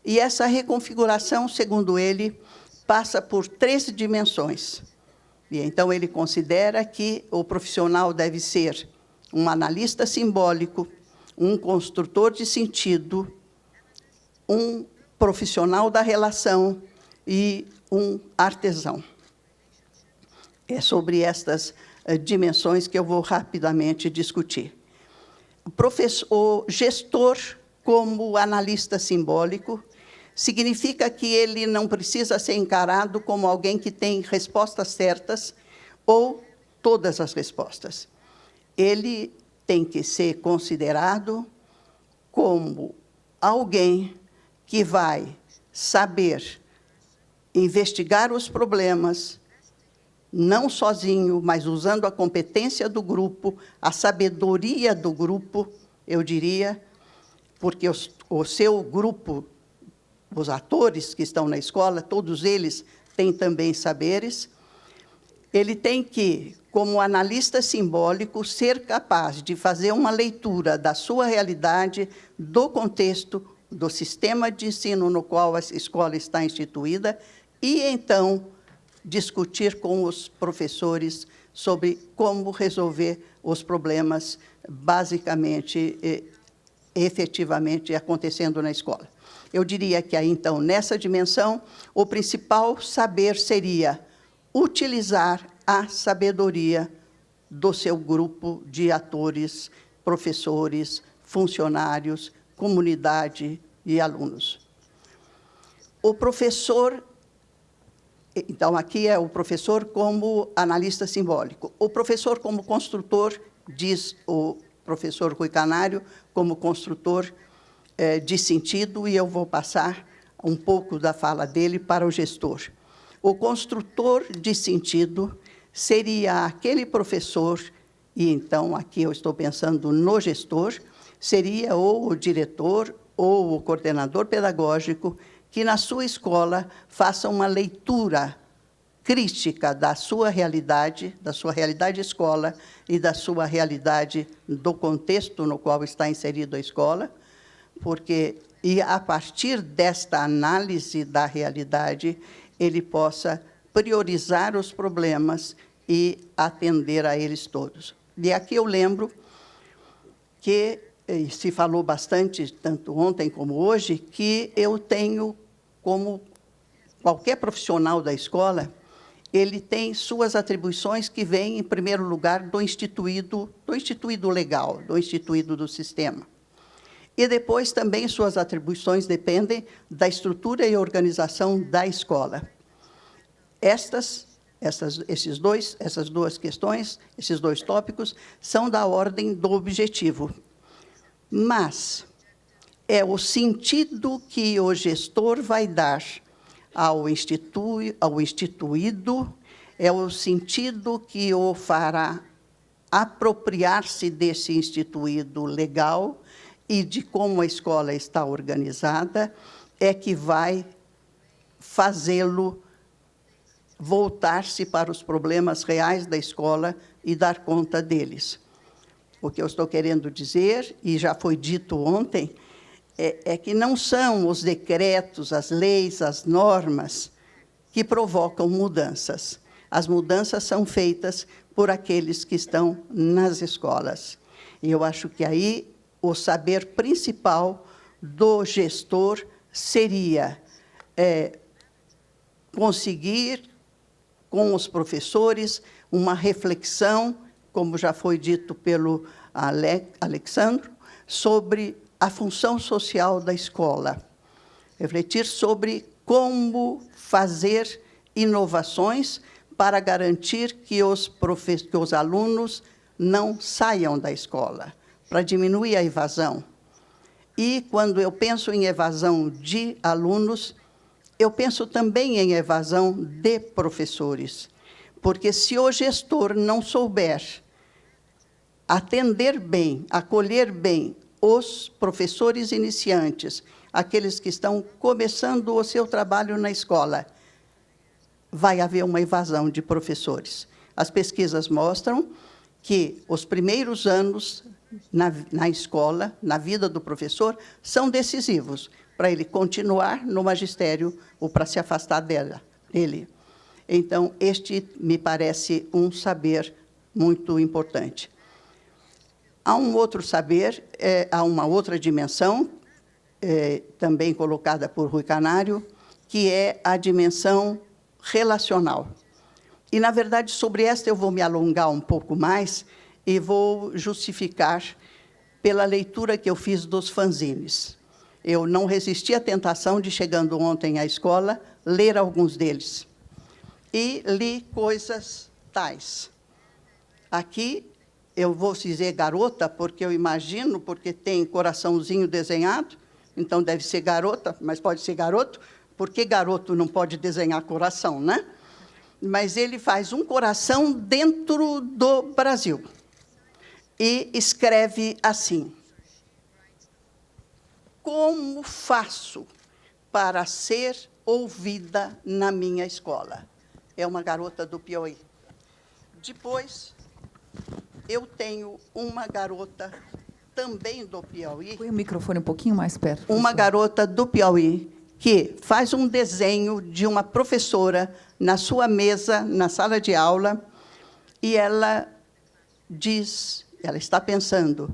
E essa reconfiguração, segundo ele, passa por 3 dimensões. E então ele considera que o profissional deve ser um analista simbólico, um construtor de sentido, um profissional da relação e um artesão. É sobre estas dimensões que eu vou rapidamente discutir. O gestor, como analista simbólico, significa que ele não precisa ser encarado como alguém que tem respostas certas ou todas as respostas. Ele tem que ser considerado como alguém que vai saber investigar os problemas, não sozinho, mas usando a competência do grupo, a sabedoria do grupo, eu diria, porque o seu grupo, os atores que estão na escola, todos eles têm também saberes. Ele tem que, como analista simbólico, ser capaz de fazer uma leitura da sua realidade, do contexto, do sistema de ensino no qual a escola está instituída, e, então, discutir com os professores sobre como resolver os problemas, basicamente, efetivamente, acontecendo na escola. Eu diria que, aí, então, nessa dimensão, o principal saber seria utilizar a sabedoria do seu grupo de atores, professores, funcionários, comunidade e alunos. O professor, então, aqui é o professor como analista simbólico. O professor como construtor, diz o professor Rui Canário, como construtor de sentido, e eu vou passar um pouco da fala dele para o gestor. O construtor de sentido seria aquele professor, e então aqui eu estou pensando no gestor, seria ou o diretor ou o coordenador pedagógico que na sua escola faça uma leitura crítica da sua realidade escola e da sua realidade do contexto no qual está inserida a escola, e a partir desta análise da realidade, ele possa priorizar os problemas e atender a eles todos. E aqui eu lembro que se falou bastante, tanto ontem como hoje, que eu tenho, como qualquer profissional da escola, ele tem suas atribuições que vêm, em primeiro lugar, do instituído legal, do instituído do sistema. E depois também suas atribuições dependem da estrutura e organização da escola. Essas duas questões, esses 2 tópicos, são da ordem do objetivo. Mas é o sentido que o gestor vai dar ao instituído, é o sentido que o fará apropriar-se desse instituído legal e de como a escola está organizada, é que vai fazê-lo voltar-se para os problemas reais da escola e dar conta deles. O que eu estou querendo dizer, e já foi dito ontem, é que não são os decretos, as leis, as normas que provocam mudanças. As mudanças são feitas por aqueles que estão nas escolas. E eu acho que aí o saber principal do gestor seria conseguir, com os professores, uma reflexão, como já foi dito pelo Alexandro, sobre a função social da escola, refletir sobre como fazer inovações para garantir que os alunos não saiam da escola, para diminuir a evasão. E, quando eu penso em evasão de alunos, eu penso também em evasão de professores, porque se o gestor não souber atender bem, acolher bem os professores iniciantes, aqueles que estão começando o seu trabalho na escola, vai haver uma evasão de professores. As pesquisas mostram que os primeiros anos na escola, na vida do professor, são decisivos para ele continuar no magistério ou para se afastar dele. Então, este me parece um saber muito importante. Há um outro saber, há uma outra dimensão, também colocada por Rui Canário, que é a dimensão relacional. E, na verdade, sobre esta eu vou me alongar um pouco mais e vou justificar pela leitura que eu fiz dos fanzines. Eu não resisti à tentação de, chegando ontem à escola, ler alguns deles. E li coisas tais. Aqui, eu vou dizer garota, porque eu imagino, porque tem coraçãozinho desenhado, então deve ser garota, mas pode ser garoto, porque garoto não pode desenhar coração, né? Mas ele faz um coração dentro do Brasil. E escreve assim: como faço para ser ouvida na minha escola? É uma garota do Piauí. Depois, eu tenho uma garota também do Piauí. Põe o microfone um pouquinho mais perto. Uma garota do Piauí que faz um desenho de uma professora na sua mesa, na sala de aula, e ela diz, ela está pensando,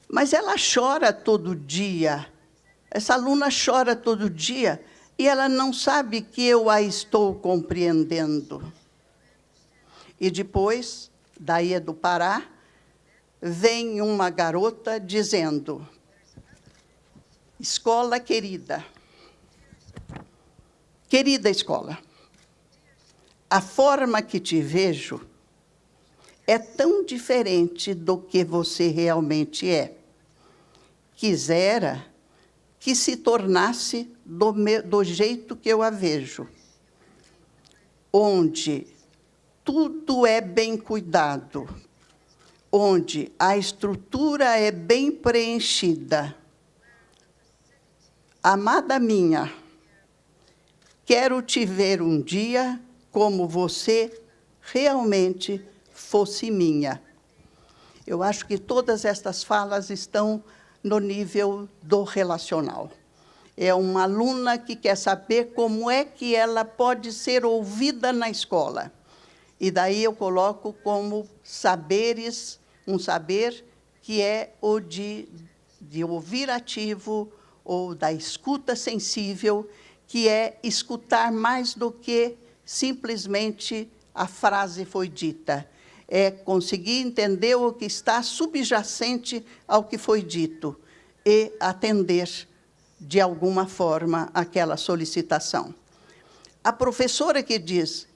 mas ela chora todo dia, essa aluna chora todo dia, e ela não sabe que eu a estou compreendendo. E depois, daí é do Pará, vem uma garota dizendo: escola querida, querida escola, a forma que te vejo é tão diferente do que você realmente é. Quisera que se tornasse do jeito que eu a vejo, onde tudo é bem cuidado, onde a estrutura é bem preenchida. Amada minha, quero te ver um dia como você realmente fosse minha. Eu acho que todas estas falas estão no nível do relacional. É uma aluna que quer saber como é que ela pode ser ouvida na escola. E daí eu coloco como saberes, um saber que é o de ouvir ativo ou da escuta sensível, que é escutar mais do que simplesmente a frase foi dita. É conseguir entender o que está subjacente ao que foi dito e atender, de alguma forma, aquela solicitação. A professora que diz,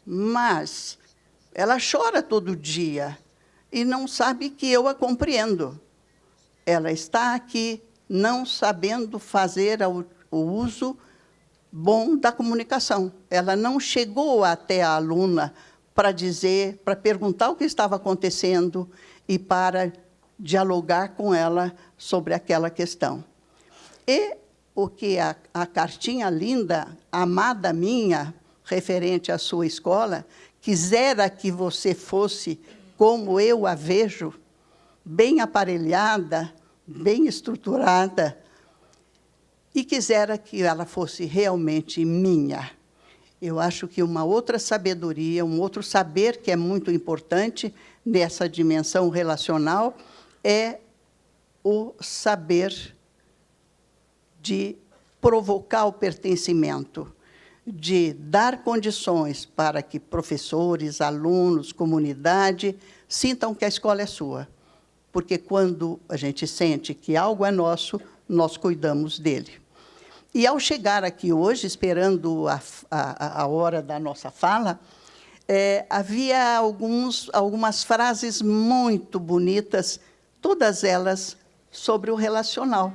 mas ela chora todo dia e não sabe que eu a compreendo. Ela está aqui não sabendo fazer o uso bom da comunicação. Ela não chegou até a aluna para dizer, para perguntar o que estava acontecendo e para dialogar com ela sobre aquela questão. E o que a cartinha linda, amada minha, referente à sua escola, quisera que você fosse como eu a vejo, bem aparelhada, bem estruturada, e quisera que ela fosse realmente minha. Eu acho que uma outra sabedoria, um outro saber que é muito importante nessa dimensão relacional é o saber de provocar o pertencimento, de dar condições para que professores, alunos, comunidade sintam que a escola é sua, porque quando a gente sente que algo é nosso, nós cuidamos dele. E, ao chegar aqui hoje, esperando a hora da nossa fala, havia algumas frases muito bonitas, todas elas sobre o relacional.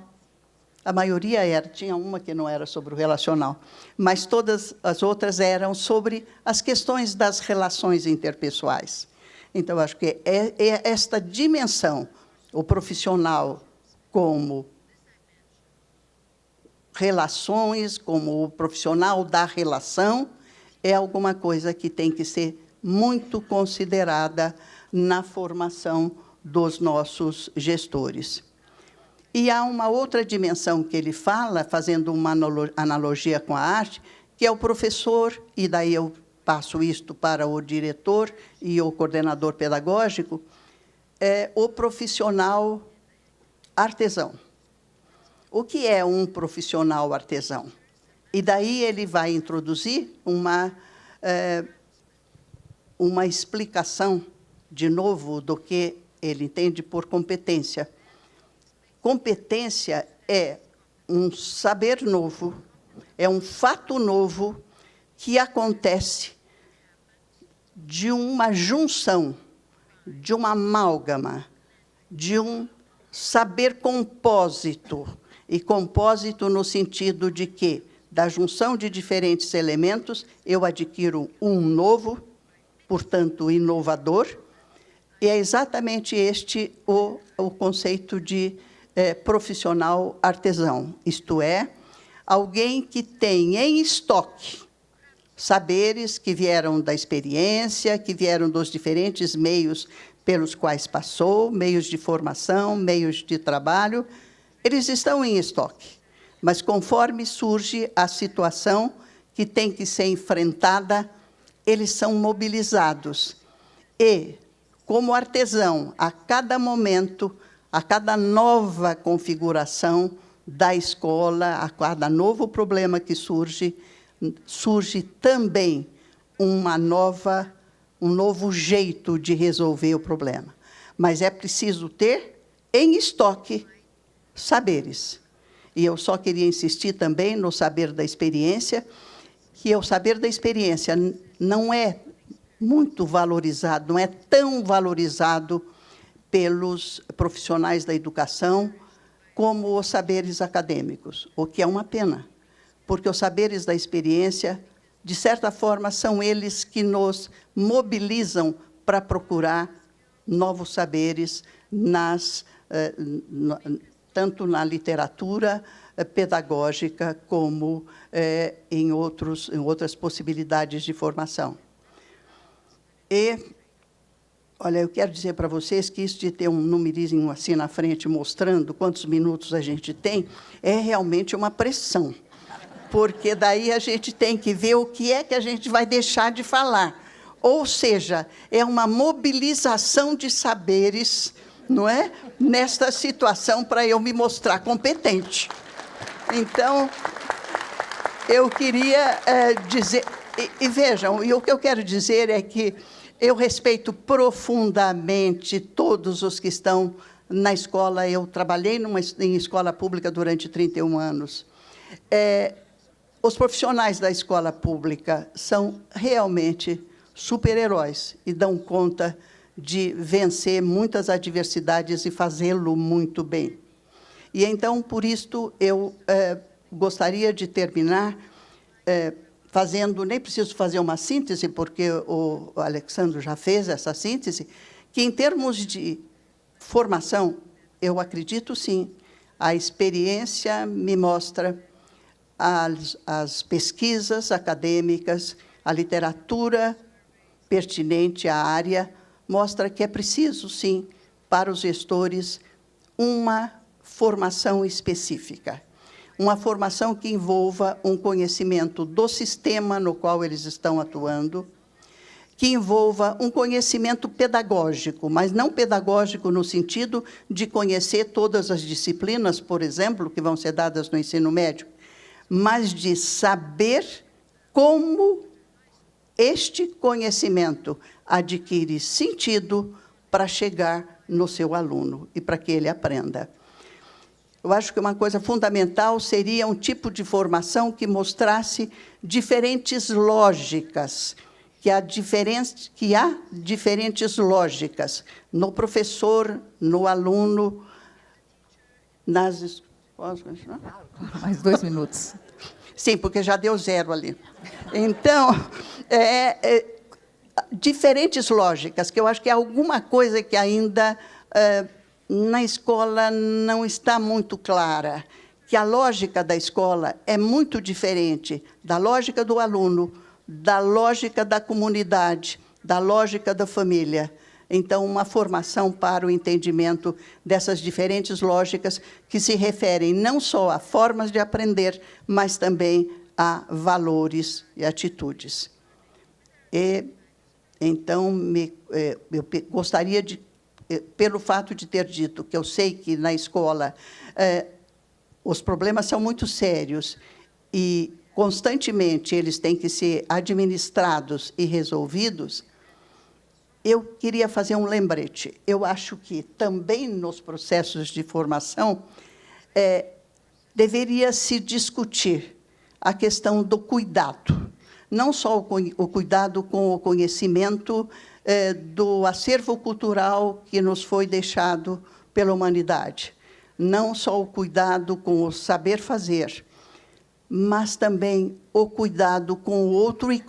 A maioria tinha uma que não era sobre o relacional, mas todas as outras eram sobre as questões das relações interpessoais. Então, acho que é esta dimensão, o profissional como relações, como o profissional da relação, é alguma coisa que tem que ser muito considerada na formação dos nossos gestores. E há uma outra dimensão que ele fala, fazendo uma analogia com a arte, que é o professor, e daí eu passo isto para o diretor e o coordenador pedagógico, o profissional artesão. O que é um profissional artesão? E daí ele vai introduzir uma explicação, de novo, do que ele entende por competência. Competência é um saber novo, é um fato novo que acontece de uma junção, de uma amálgama, de um saber compósito. E compósito no sentido de que, da junção de diferentes elementos, eu adquiro um novo, portanto, inovador, e é exatamente este o conceito de profissional artesão, isto é, alguém que tem em estoque saberes que vieram da experiência, que vieram dos diferentes meios pelos quais passou, meios de formação, meios de trabalho, eles estão em estoque, mas conforme surge a situação que tem que ser enfrentada, eles são mobilizados. E, como artesão, a cada momento, a cada nova configuração da escola, a cada novo problema que surge também um novo jeito de resolver o problema. Mas é preciso ter em estoque saberes. E eu só queria insistir também no saber da experiência, que o saber da experiência não é muito valorizado, não é tão valorizado pelos profissionais da educação como os saberes acadêmicos, o que é uma pena, porque os saberes da experiência, de certa forma, são eles que nos mobilizam para procurar novos saberes, tanto na literatura pedagógica como em outras possibilidades de formação. E, olha, eu quero dizer para vocês que isso de ter um numerizinho assim na frente mostrando quantos minutos a gente tem é realmente uma pressão, porque daí a gente tem que ver o que é que a gente vai deixar de falar. Ou seja, é uma mobilização de saberes, não é? Nesta situação para eu me mostrar competente. Então, eu queria dizer... E vejam, e o que eu quero dizer é que eu respeito profundamente todos os que estão na escola. Eu trabalhei em escola pública durante 31 anos. Os profissionais da escola pública são realmente super-heróis e dão conta de vencer muitas adversidades e fazê-lo muito bem. E, então, por isto, eu gostaria de terminar fazendo, nem preciso fazer uma síntese, porque o Alexandre já fez essa síntese, que, em termos de formação, eu acredito, sim, a experiência me mostra as pesquisas acadêmicas, a literatura pertinente à área, mostra que é preciso, sim, para os gestores, uma formação específica. Uma formação que envolva um conhecimento do sistema no qual eles estão atuando, que envolva um conhecimento pedagógico, mas não pedagógico no sentido de conhecer todas as disciplinas, por exemplo, que vão ser dadas no ensino médio, mas de saber como este conhecimento adquire sentido para chegar no seu aluno e para que ele aprenda. Eu acho que uma coisa fundamental seria um tipo de formação que mostrasse diferentes lógicas, que há diferentes lógicas no professor, no aluno, nas... Posso continuar? Mais 2 minutos. Sim, porque já deu 0 ali. Então, diferentes lógicas, que eu acho que é alguma coisa que ainda na escola não está muito clara, que a lógica da escola é muito diferente da lógica do aluno, da lógica da comunidade, da lógica da família. Então, uma formação para o entendimento dessas diferentes lógicas que se referem não só a formas de aprender, mas também a valores e atitudes. Então, eu gostaria de, pelo fato de ter dito que eu sei que na escola os problemas são muito sérios e constantemente eles têm que ser administrados e resolvidos, eu queria fazer um lembrete. Eu acho que também nos processos de formação deveria se discutir a questão do cuidado. Não só o cuidado com o conhecimento do acervo cultural que nos foi deixado pela humanidade. Não só o cuidado com o saber fazer, mas também o cuidado com o outro e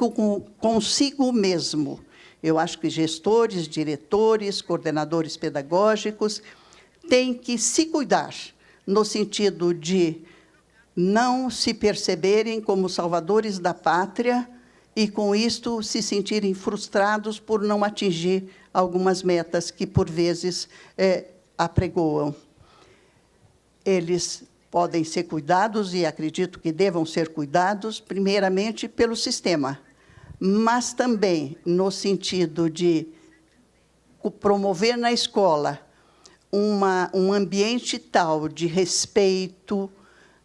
consigo mesmo. Eu acho que gestores, diretores, coordenadores pedagógicos têm que se cuidar, no sentido de não se perceberem como salvadores da pátria e, com isto, se sentirem frustrados por não atingir algumas metas que, por vezes, apregoam. Eles podem ser cuidados, e acredito que devam ser cuidados, primeiramente, pelo sistema, mas também no sentido de promover na escola um ambiente tal de respeito,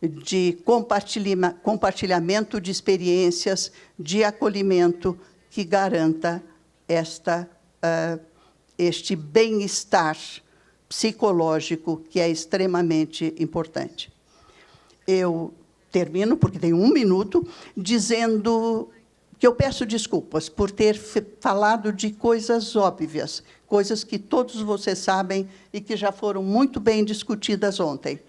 de compartilhamento de experiências, de acolhimento, que garanta este bem-estar psicológico, que é extremamente importante. Eu termino, porque tenho 1 minuto, dizendo que eu peço desculpas por ter falado de coisas óbvias, coisas que todos vocês sabem e que já foram muito bem discutidas ontem.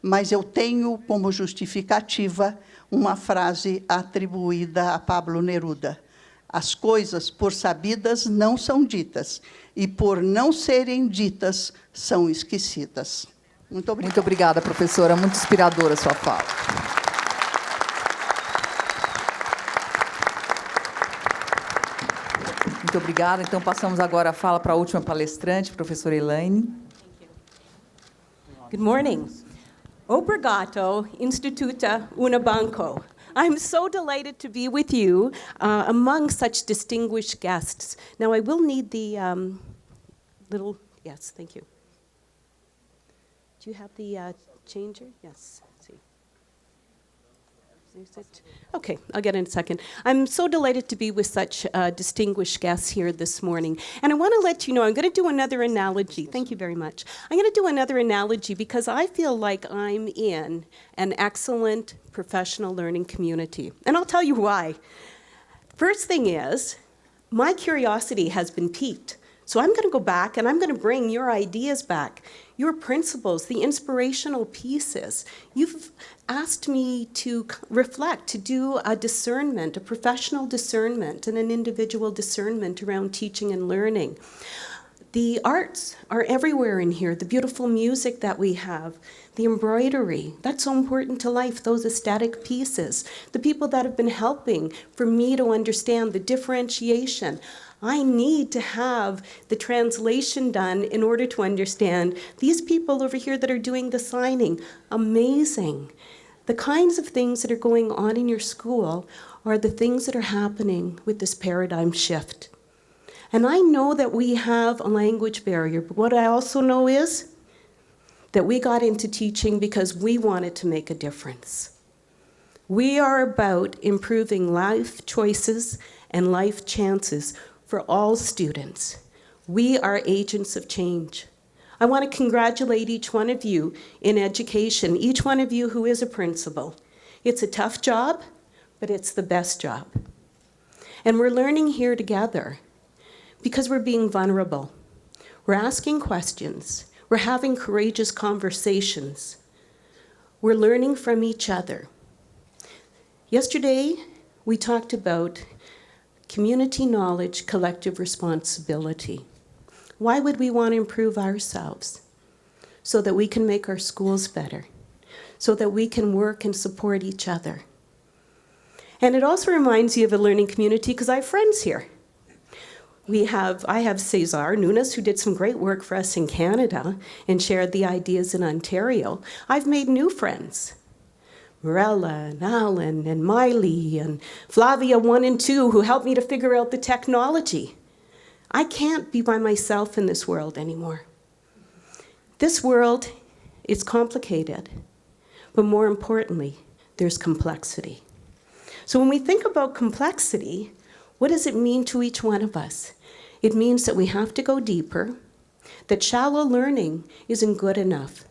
Mas eu tenho como justificativa uma frase atribuída a Pablo Neruda. As coisas, por sabidas, não são ditas, e por não serem ditas, são esquecidas. Muito obrigada. Muito obrigada, professora. Muito inspiradora a sua fala. Muito obrigada. Então, passamos agora a fala para a última palestrante, professora Elaine. Good morning. Obrigado, Instituta Unibanco. I'm so delighted to be with you among such distinguished guests. Now, I will need the yes, thank you. Do you have the changer? Yes, let's see. Is it? Okay, I'll get in a second. I'm so delighted to be with such distinguished guests here this morning. And I want to let you know, I'm going to do another analogy. Thank you very much. I'm going to do another analogy because I feel like I'm in an excellent professional learning community. And I'll tell you why. First thing is, my curiosity has been piqued. So I'm going to go back and I'm going to bring your ideas back, your principles, the inspirational pieces. You've asked me to reflect, to do a discernment, a professional discernment and an individual discernment around teaching and learning. The arts are everywhere in here, the beautiful music that we have, the embroidery, that's so important to life, those aesthetic pieces, the people that have been helping for me to understand the differentiation. I need to have the translation done in order to understand these people over here that are doing the signing. Amazing. The kinds of things that are going on in your school are the things that are happening with this paradigm shift. And I know that we have a language barrier, but what I also know is that we got into teaching because we wanted to make a difference. We are about improving life choices and life chances for all students. We are agents of change. I want to congratulate each one of you in education, each one of you who is a principal. It's a tough job, but it's the best job. And we're learning here together because we're being vulnerable. We're asking questions. We're having courageous conversations. We're learning from each other. Yesterday, we talked about community knowledge, collective responsibility. Why would we want to improve ourselves? So that we can make our schools better, so that we can work and support each other. And it also reminds you of a learning community because I have friends here. I have Cesar Nunes, who did some great work for us in Canada and shared the ideas in Ontario. I've made new friends. Morella and Alan and Miley and Flavia 1 and 2, who helped me to figure out the technology. I can't be by myself in this world anymore. This world is complicated, but more importantly, there's complexity. So when we think about complexity, what does it mean to each one of us? It means that we have to go deeper, that shallow learning isn't good enough.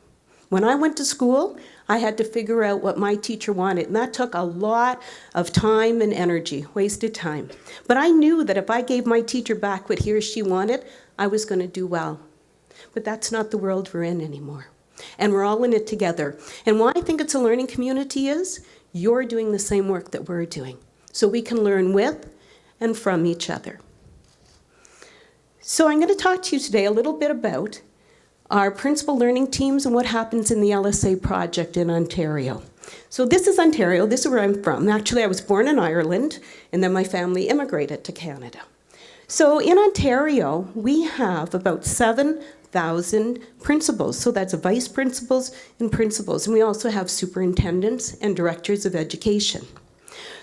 When I went to school, I had to figure out what my teacher wanted, and that took a lot of time and energy, wasted time. But I knew that if I gave my teacher back what he or she wanted, I was going to do well. But that's not the world we're in anymore. And we're all in it together. And why I think it's a learning community is you're doing the same work that we're doing, so we can learn with and from each other. So I'm going to talk to you today a little bit about our principal learning teams and what happens in the LSA project in Ontario. So this is Ontario, this is where I'm from. Actually, I was born in Ireland, and then my family immigrated to Canada. So in Ontario, we have about 7,000 principals. So that's vice principals and principals. And we also have superintendents and directors of education.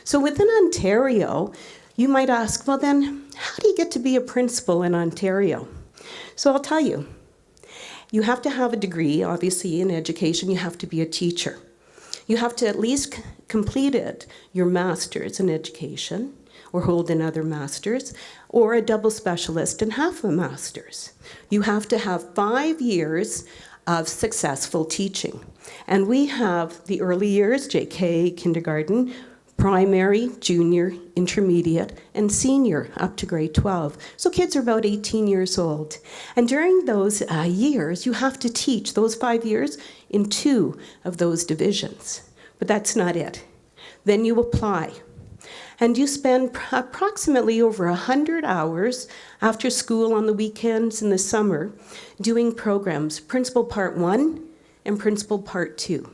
So within Ontario, you might ask, well then, how do you get to be a principal in Ontario? So I'll tell you. You have to have a degree, obviously, in education. You have to be a teacher. You have to at least completed your master's in education or hold another master's or a double specialist and half a master's. You have to have 5 years of successful teaching. And we have the early years, JK, kindergarten, primary, junior, intermediate, and senior up to grade 12. So kids are about 18 years old. And during those years, you have to teach those 5 years in 2 of those divisions. But that's not it. Then you apply. And you spend approximately over 100 hours after school on the weekends in the summer doing programs, Principal Part 1 and Principal Part 2.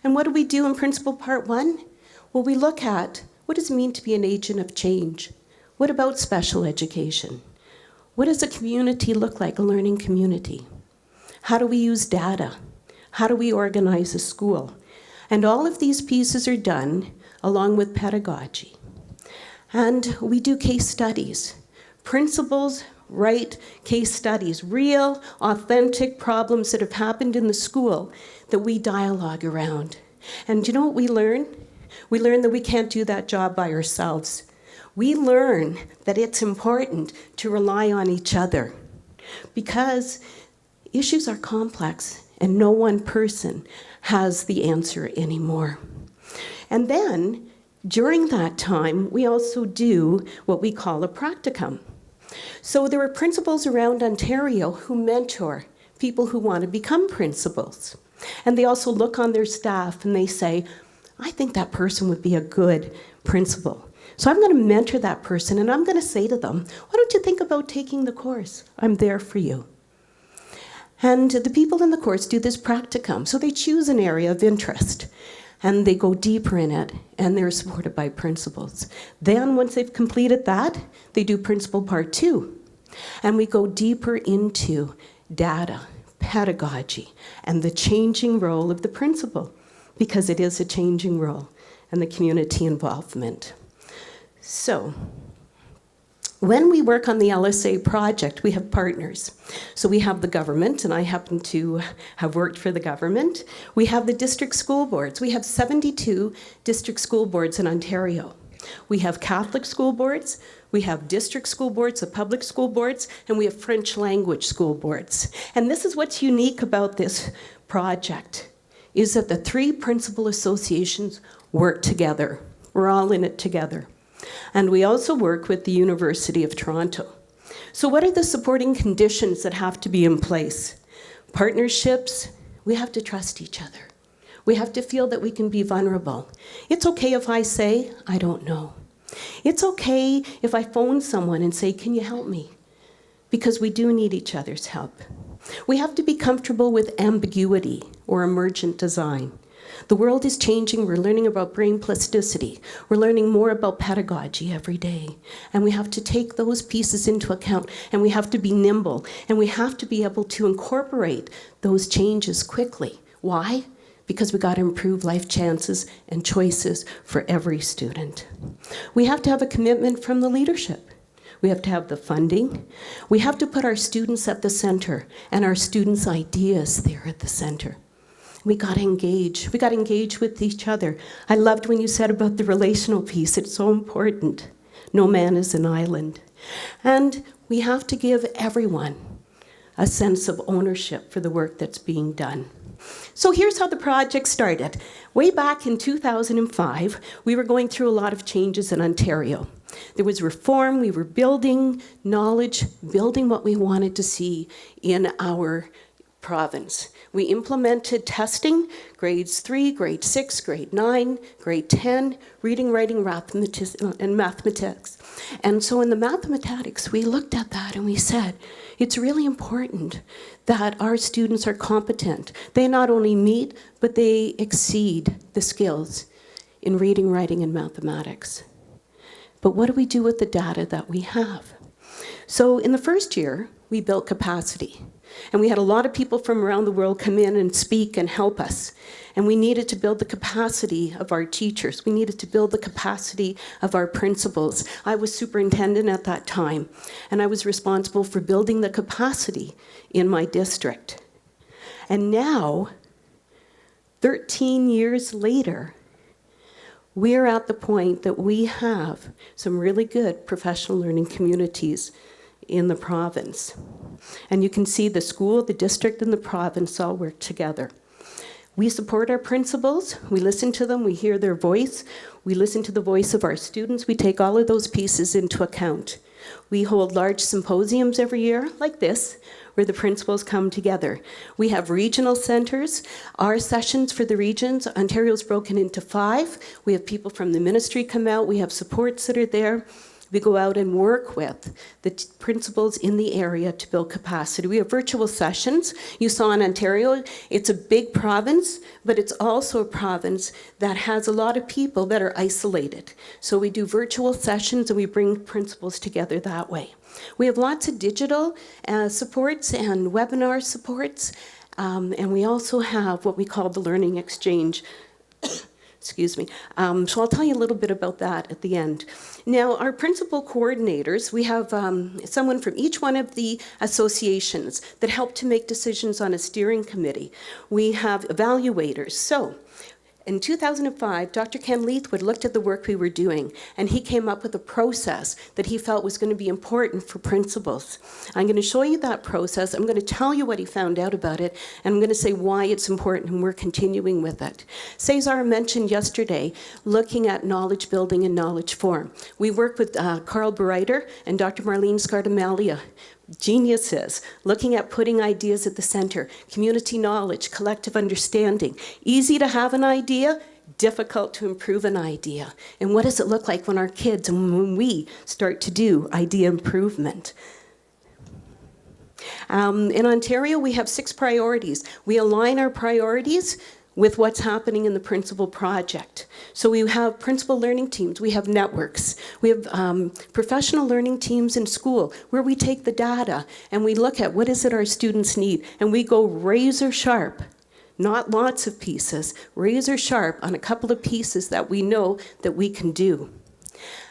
And what do we do in Principal Part 1? Well, we look at what does it mean to be an agent of change? What about special education? What does a community look like, a learning community? How do we use data? How do we organize a school? And all of these pieces are done along with pedagogy. And we do case studies. Principals write case studies, real, authentic problems that have happened in the school that we dialogue around. And you know what we learn? We learn that we can't do that job by ourselves. We learn that it's important to rely on each other because issues are complex and no one person has the answer anymore. And then, during that time, we also do what we call a practicum. So there are principals around Ontario who mentor people who want to become principals. And they also look on their staff and they say, I think that person would be a good principal. So I'm going to mentor that person and I'm going to say to them, why don't you think about taking the course? I'm there for you. And the people in the course do this practicum. So they choose an area of interest and they go deeper in it and they're supported by principals. Then once they've completed that, they do Principal Part 2. And we go deeper into data, pedagogy, and the changing role of the principal, because it is a changing role, and the community involvement. So, when we work on the LSA project, we have partners. So we have the government, and I happen to have worked for the government. We have the district school boards. We have 72 district school boards in Ontario. We have Catholic school boards, we have district school boards, the public school boards, and we have French language school boards. And this is what's unique about this project, is that the 3 principal associations work together. We're all in it together. And we also work with the University of Toronto. So what are the supporting conditions that have to be in place? Partnerships, we have to trust each other. We have to feel that we can be vulnerable. It's okay if I say, I don't know. It's okay if I phone someone and say, can you help me? Because we do need each other's help. We have to be comfortable with ambiguity or emergent design. The world is changing. We're learning about brain plasticity. We're learning more about pedagogy every day. And we have to take those pieces into account, and we have to be nimble, and we have to be able to incorporate those changes quickly. Why? Because we got to improve life chances and choices for every student. We have to have a commitment from the leadership. We have to have the funding. We have to put our students at the center and our students' ideas there at the center. We got to engage. We got to engage with each other. I loved when you said about the relational piece. It's so important. No man is an island. And we have to give everyone a sense of ownership for the work that's being done. So here's how the project started. Way back in 2005, we were going through a lot of changes in Ontario. There was reform, we were building knowledge, building what we wanted to see in our province. We implemented testing, grades 3, grade 6, grade 9, grade 10, reading, writing, and mathematics. And so in the mathematics, we looked at that and we said, it's really important that our students are competent. They not only meet, but they exceed the skills in reading, writing, and mathematics. But what do we do with the data that we have? So in the first year, we built capacity. And we had a lot of people from around the world come in and speak and help us. And we needed to build the capacity of our teachers. We needed to build the capacity of our principals. I was superintendent at that time, and I was responsible for building the capacity in my district. And now, 13 years later, we're at the point that we have some really good professional learning communities in the province. And you can see the school, the district, and the province all work together. We support our principals, we listen to them, we hear their voice, we listen to the voice of our students, we take all of those pieces into account. We hold large symposiums every year, like this, where the principals come together. We have regional centers. Our sessions for the regions, Ontario's broken into 5. We have people from the ministry come out, we have supports that are there. We go out and work with the principals in the area to build capacity. We have virtual sessions. You saw in Ontario, it's a big province, but it's also a province that has a lot of people that are isolated. So we do virtual sessions and we bring principals together that way. We have lots of digital supports and webinar supports, and we also have what we call the Learning Exchange. Excuse me. So I'll tell you a little bit about that at the end. Now, our principal coordinators, we have someone from each one of the associations that help to make decisions on a steering committee. We have evaluators. So in 2005, Dr. Ken Leithwood looked at the work we were doing, and he came up with a process that he felt was going to be important for principals. I'm going to show you that process. I'm going to tell you what he found out about it, and I'm going to say why it's important, and we're continuing with it. Cesar mentioned yesterday looking at knowledge building and knowledge form. We work with Carl Bereiter and Dr. Marlene Scardamalia, geniuses, looking at putting ideas at the center, community knowledge, collective understanding. Easy to have an idea, difficult to improve an idea. And what does it look like when our kids and when we start to do idea improvement? In Ontario, we have 6 priorities. We align our priorities with what's happening in the principal project. So we have principal learning teams, we have networks, we have professional learning teams in school where we take the data and we look at what is it our students need, and we go razor sharp, not lots of pieces, razor sharp on a couple of pieces that we know that we can do.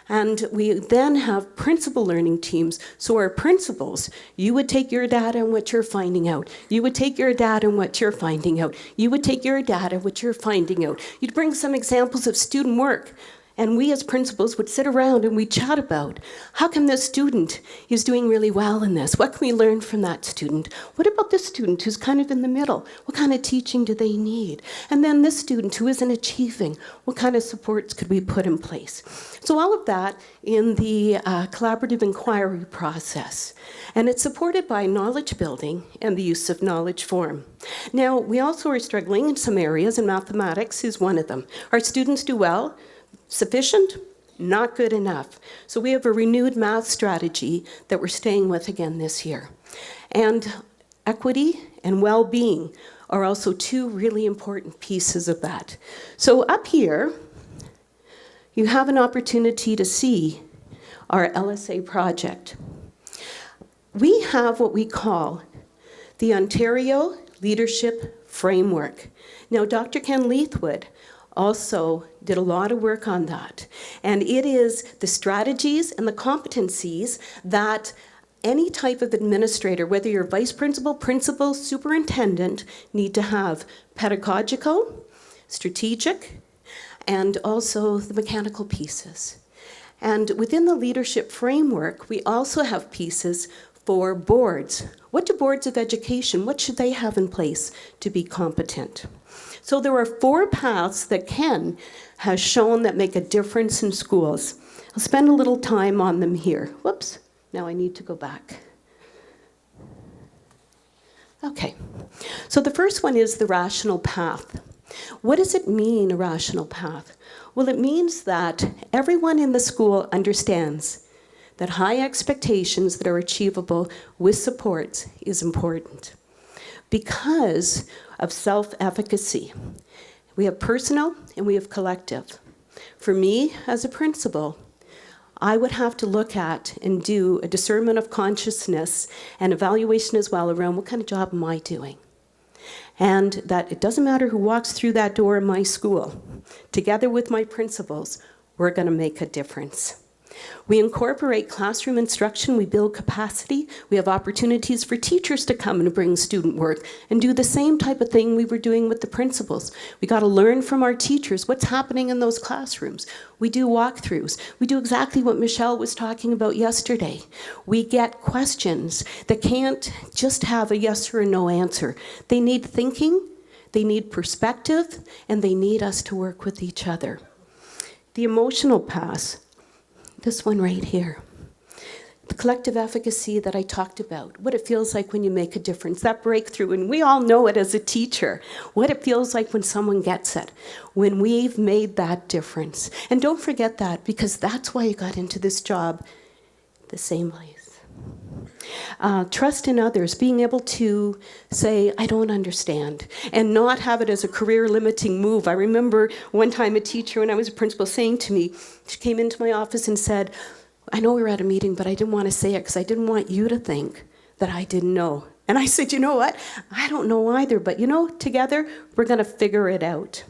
And we then have principal learning teams. So our principals, you would take your data and what you're finding out. You would take your data and what you're finding out. You would take your data, what you're finding out. You'd bring some examples of student work And we as principals would sit around and we'd chat about, how come this student is doing really well in this? What can we learn from that student? What about this student who's kind of in the middle? What kind of teaching do they need? And then this student who isn't achieving, what kind of supports could we put in place? So all of that in the collaborative inquiry process. And it's supported by knowledge building and the use of knowledge form. Now, we also are struggling in some areas, and mathematics is one of them. Our students do well. Sufficient? Not good enough. So we have a renewed math strategy that we're staying with again this year. And equity and well-being are also two really important pieces of that. So up here, you have an opportunity to see our LSA project. We have what we call the Ontario Leadership Framework. Now, Dr. Ken Leithwood also did a lot of work on that. And it is the strategies and the competencies that any type of administrator, whether you're vice principal, principal, superintendent, need to have: pedagogical, strategic, and also the mechanical pieces. And within the leadership framework, we also have pieces for boards. What do boards of education, what should they have in place to be competent? So there are 4 paths that Ken has shown that make a difference in schools. I'll spend a little time on them here. Whoops, now I need to go back. Okay, so the first one is the rational path. What does it mean, a rational path? Well, it means that everyone in the school understands that high expectations that are achievable with supports is important because of self-efficacy. We have personal and we have collective. For me, as a principal, I would have to look at and do a discernment of consciousness and evaluation as well around what kind of job am I doing. And that it doesn't matter who walks through that door in my school. Together with my principals, we're going to make a difference. We incorporate classroom instruction, we build capacity, we have opportunities for teachers to come and bring student work and do the same type of thing we were doing with the principals. We got to learn from our teachers what's happening in those classrooms. We do walkthroughs. We do exactly what Michelle was talking about yesterday. We get questions that can't just have a yes or a no answer. They need thinking, they need perspective, and they need us to work with each other. The emotional path. This one right here. The collective efficacy that I talked about, what it feels like when you make a difference, that breakthrough, and we all know it as a teacher, what it feels like when someone gets it, when we've made that difference. And don't forget that, because that's why you got into this job the same place. Trust in others, being able to say, I don't understand, and not have it as a career-limiting move. I remember one time a teacher, when I was a principal, saying to me, she came into my office and said, I know we were at a meeting, but I didn't want to say it because I didn't want you to think that I didn't know. And I said, you know what? I don't know either, but together we're going to figure it out.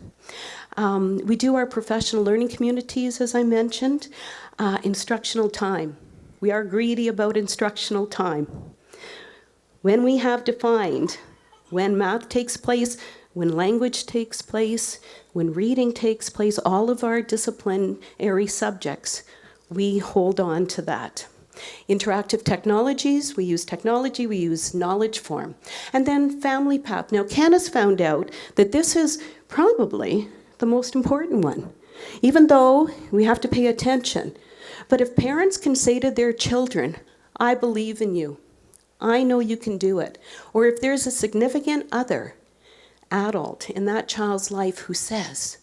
We do our professional learning communities, as I mentioned, instructional time. We are greedy about instructional time. When we have defined when math takes place, when language takes place, when reading takes place, all of our disciplinary subjects, we hold on to that. Interactive technologies, we use technology, we use knowledge form. And then family path. Now, Ken has found out that this is probably the most important one, even though we have to pay attention. But if parents can say to their children, I believe in you, I know you can do it, or if there's a significant other adult in that child's life who says,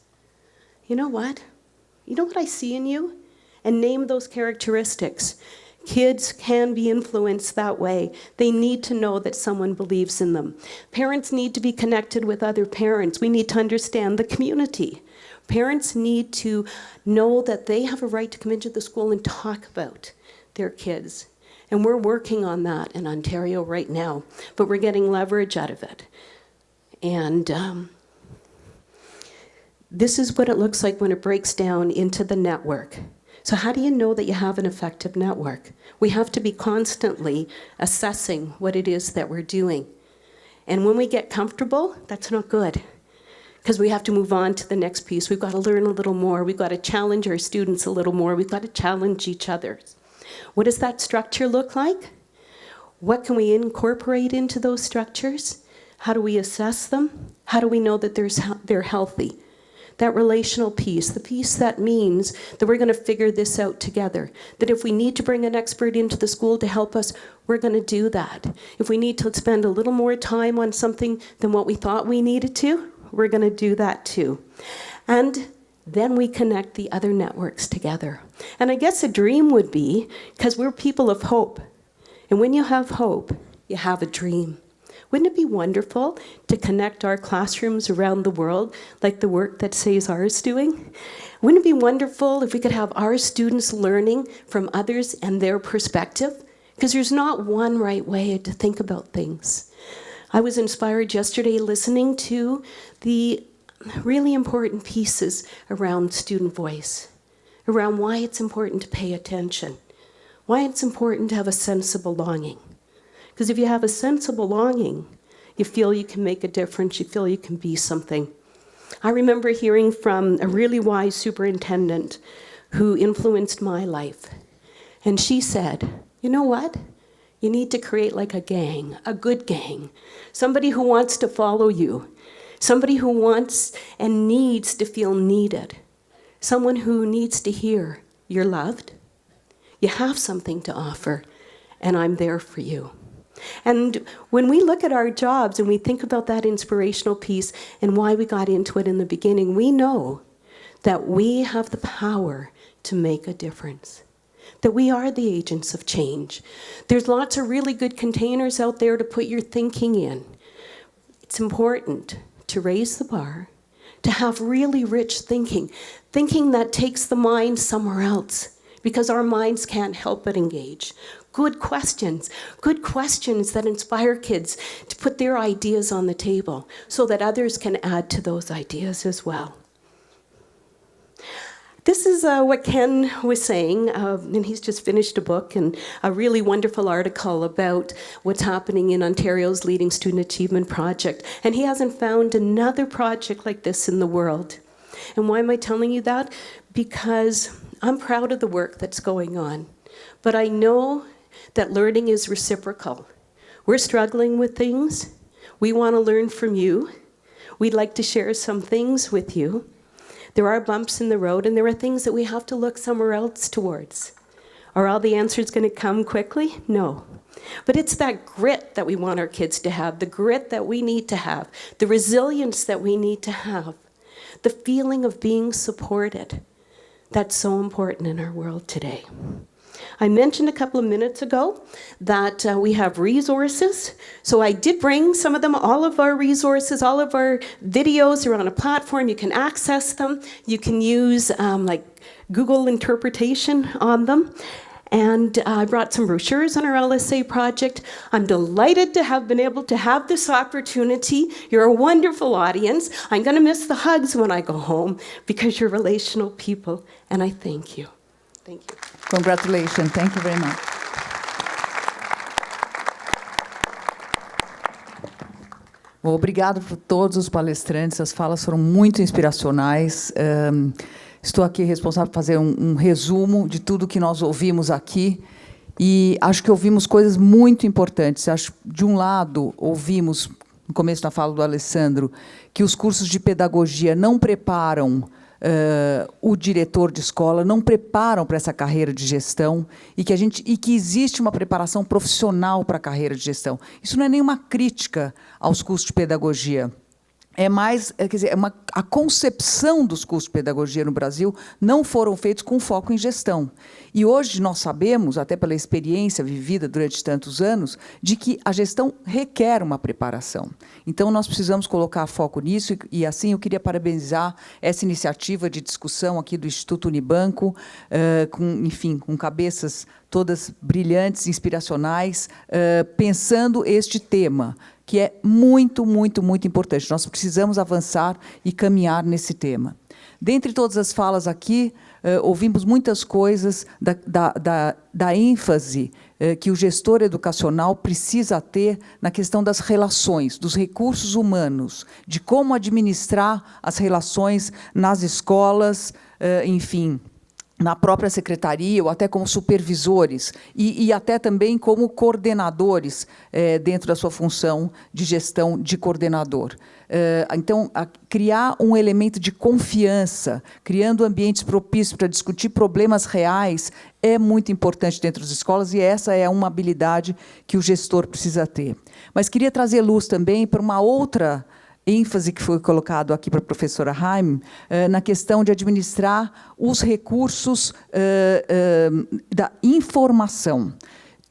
you know what I see in you, and name those characteristics, kids can be influenced that way. They need to know that someone believes in them. Parents need to be connected with other parents. We need to understand the community. Parents need to know that they have a right to come into the school and talk about their kids. And we're working on that in Ontario right now, but we're getting leverage out of it. And this is what it looks like when it breaks down into the network. So how do you know that you have an effective network? We have to be constantly assessing what it is that we're doing. And when we get comfortable, that's not good. because we have to move on to the next piece. We've got to learn a little more. We've got to challenge our students a little more. We've got to challenge each other. What does that structure look like? What can we incorporate into those structures? How do we assess them? How do we know that they're healthy? That relational piece, the piece that means that we're going to figure this out together. That if we need to bring an expert into the school to help us, we're going to do that. If we need to spend a little more time on something than what we thought we needed to, we're going to do that too. And then we connect the other networks together. And I guess a dream would be, because we're people of hope, and when you have hope, you have a dream. Wouldn't it be wonderful to connect our classrooms around the world like the work that Cesar is doing? Wouldn't it be wonderful if we could have our students learning from others and their perspective? Because there's not one right way to think about things. I was inspired yesterday listening to the really important pieces around student voice, around why it's important to pay attention, why it's important to have a sense of belonging. Because if you have a sense of belonging, you feel you can make a difference, you feel you can be something. I remember hearing from a really wise superintendent who influenced my life. And she said, you know what? You need to create like a gang, a good gang. Somebody who wants to follow you. Somebody who wants and needs to feel needed. Someone who needs to hear you're loved. You have something to offer, and I'm there for you. And when we look at our jobs and we think about that inspirational piece and why we got into it in the beginning, we know that we have the power to make a difference, that we are the agents of change. There's lots of really good containers out there to put your thinking in. It's important to raise the bar, to have really rich thinking, thinking that takes the mind somewhere else, because our minds can't help but engage. Good questions that inspire kids to put their ideas on the table so that others can add to those ideas as well. This is what Ken was saying, and he's just finished a book and a really wonderful article about what's happening in Ontario's Leading Student Achievement Project. And he hasn't found another project like this in the world. And why am I telling you that? Because I'm proud of the work that's going on. But I know that learning is reciprocal. We're struggling with things. We want to learn from you. We'd like to share some things with you. There are bumps in the road, and there are things that we have to look somewhere else towards. Are all the answers going to come quickly? No. But it's that grit that we want our kids to have, the grit that we need to have, the resilience that we need to have, the feeling of being supported. That's so important in our world today. I mentioned a couple of minutes ago that we have resources. So I did bring some of them, all of our resources, all of our videos are on a platform. You can access them. You can use like Google interpretation on them. And I brought some brochures on our LSA project. I'm delighted to have been able to have this opportunity. You're a wonderful audience. I'm going to miss the hugs when I go home because you're relational people, and I thank you. Thank you. Congratulations. Thank you very much. Bom, obrigado por todos os palestrantes. As falas foram muito inspiracionais. Estou aqui responsável por fazer um resumo de tudo que nós ouvimos aqui. E acho que ouvimos coisas muito importantes. Acho, de um lado, ouvimos, no começo da fala do Alessandro, que os cursos de pedagogia não preparam o diretor de escola, não preparam para essa carreira de gestão e que existe uma preparação profissional para a carreira de gestão. Isso não é nenhuma crítica aos cursos de pedagogia. É mais, quer dizer, a concepção dos cursos de pedagogia no Brasil não foram feitos com foco em gestão. E hoje nós sabemos, até pela experiência vivida durante tantos anos, de que a gestão requer uma preparação. Então, nós precisamos colocar foco nisso, e assim eu queria parabenizar essa iniciativa de discussão aqui do Instituto Unibanco, com cabeças todas brilhantes, inspiracionais, pensando este tema, que é muito, muito, muito importante. Nós precisamos avançar e caminhar nesse tema. Dentre todas as falas aqui, ouvimos muitas coisas da ênfase que o gestor educacional precisa ter na questão das relações, dos recursos humanos, de como administrar as relações nas escolas, enfim, na própria secretaria, ou até como supervisores, e até também como coordenadores dentro da sua função de gestão de coordenador. Então, criar um elemento de confiança, criando ambientes propícios para discutir problemas reais, é muito importante dentro das escolas, e essa é uma habilidade que o gestor precisa ter. Mas queria trazer luz também para uma outra ênfase que foi colocado aqui para a professora Haim, na questão de administrar os recursos da informação.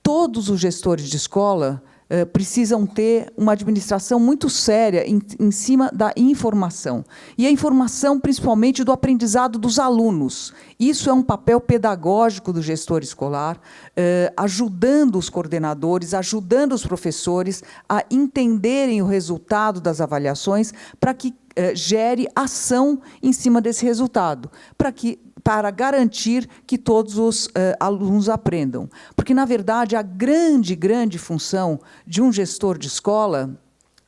Todos os gestores de escola precisam ter uma administração muito séria em cima da informação. E a informação, principalmente, do aprendizado dos alunos. Isso é um papel pedagógico do gestor escolar, ajudando os coordenadores, ajudando os professores a entenderem o resultado das avaliações para que gere ação em cima desse resultado, para garantir que todos os alunos aprendam. Porque, na verdade, a grande função de um gestor de escola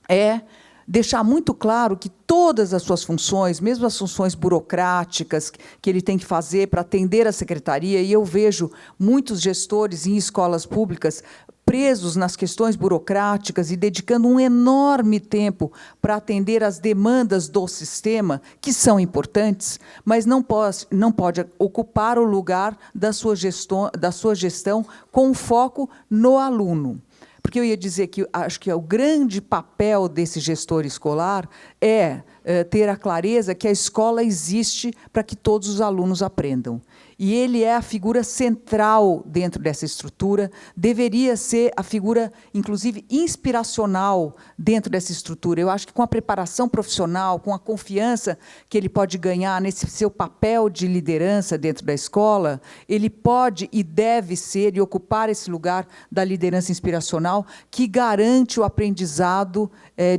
é deixar muito claro que todas as suas funções, mesmo as funções burocráticas que ele tem que fazer para atender a secretaria, e eu vejo muitos gestores em escolas públicas presos nas questões burocráticas e dedicando um enorme tempo para atender às demandas do sistema, que são importantes, mas não pode ocupar o lugar da sua gestão com foco no aluno. Porque eu ia dizer que acho que o grande papel desse gestor escolar é ter a clareza que a escola existe para que todos os alunos aprendam. E ele é a figura central dentro dessa estrutura, deveria ser a figura, inclusive, inspiracional dentro dessa estrutura. Eu acho que com a preparação profissional, com a confiança que ele pode ganhar nesse seu papel de liderança dentro da escola, ele pode e deve ser e ocupar esse lugar da liderança inspiracional que garante o aprendizado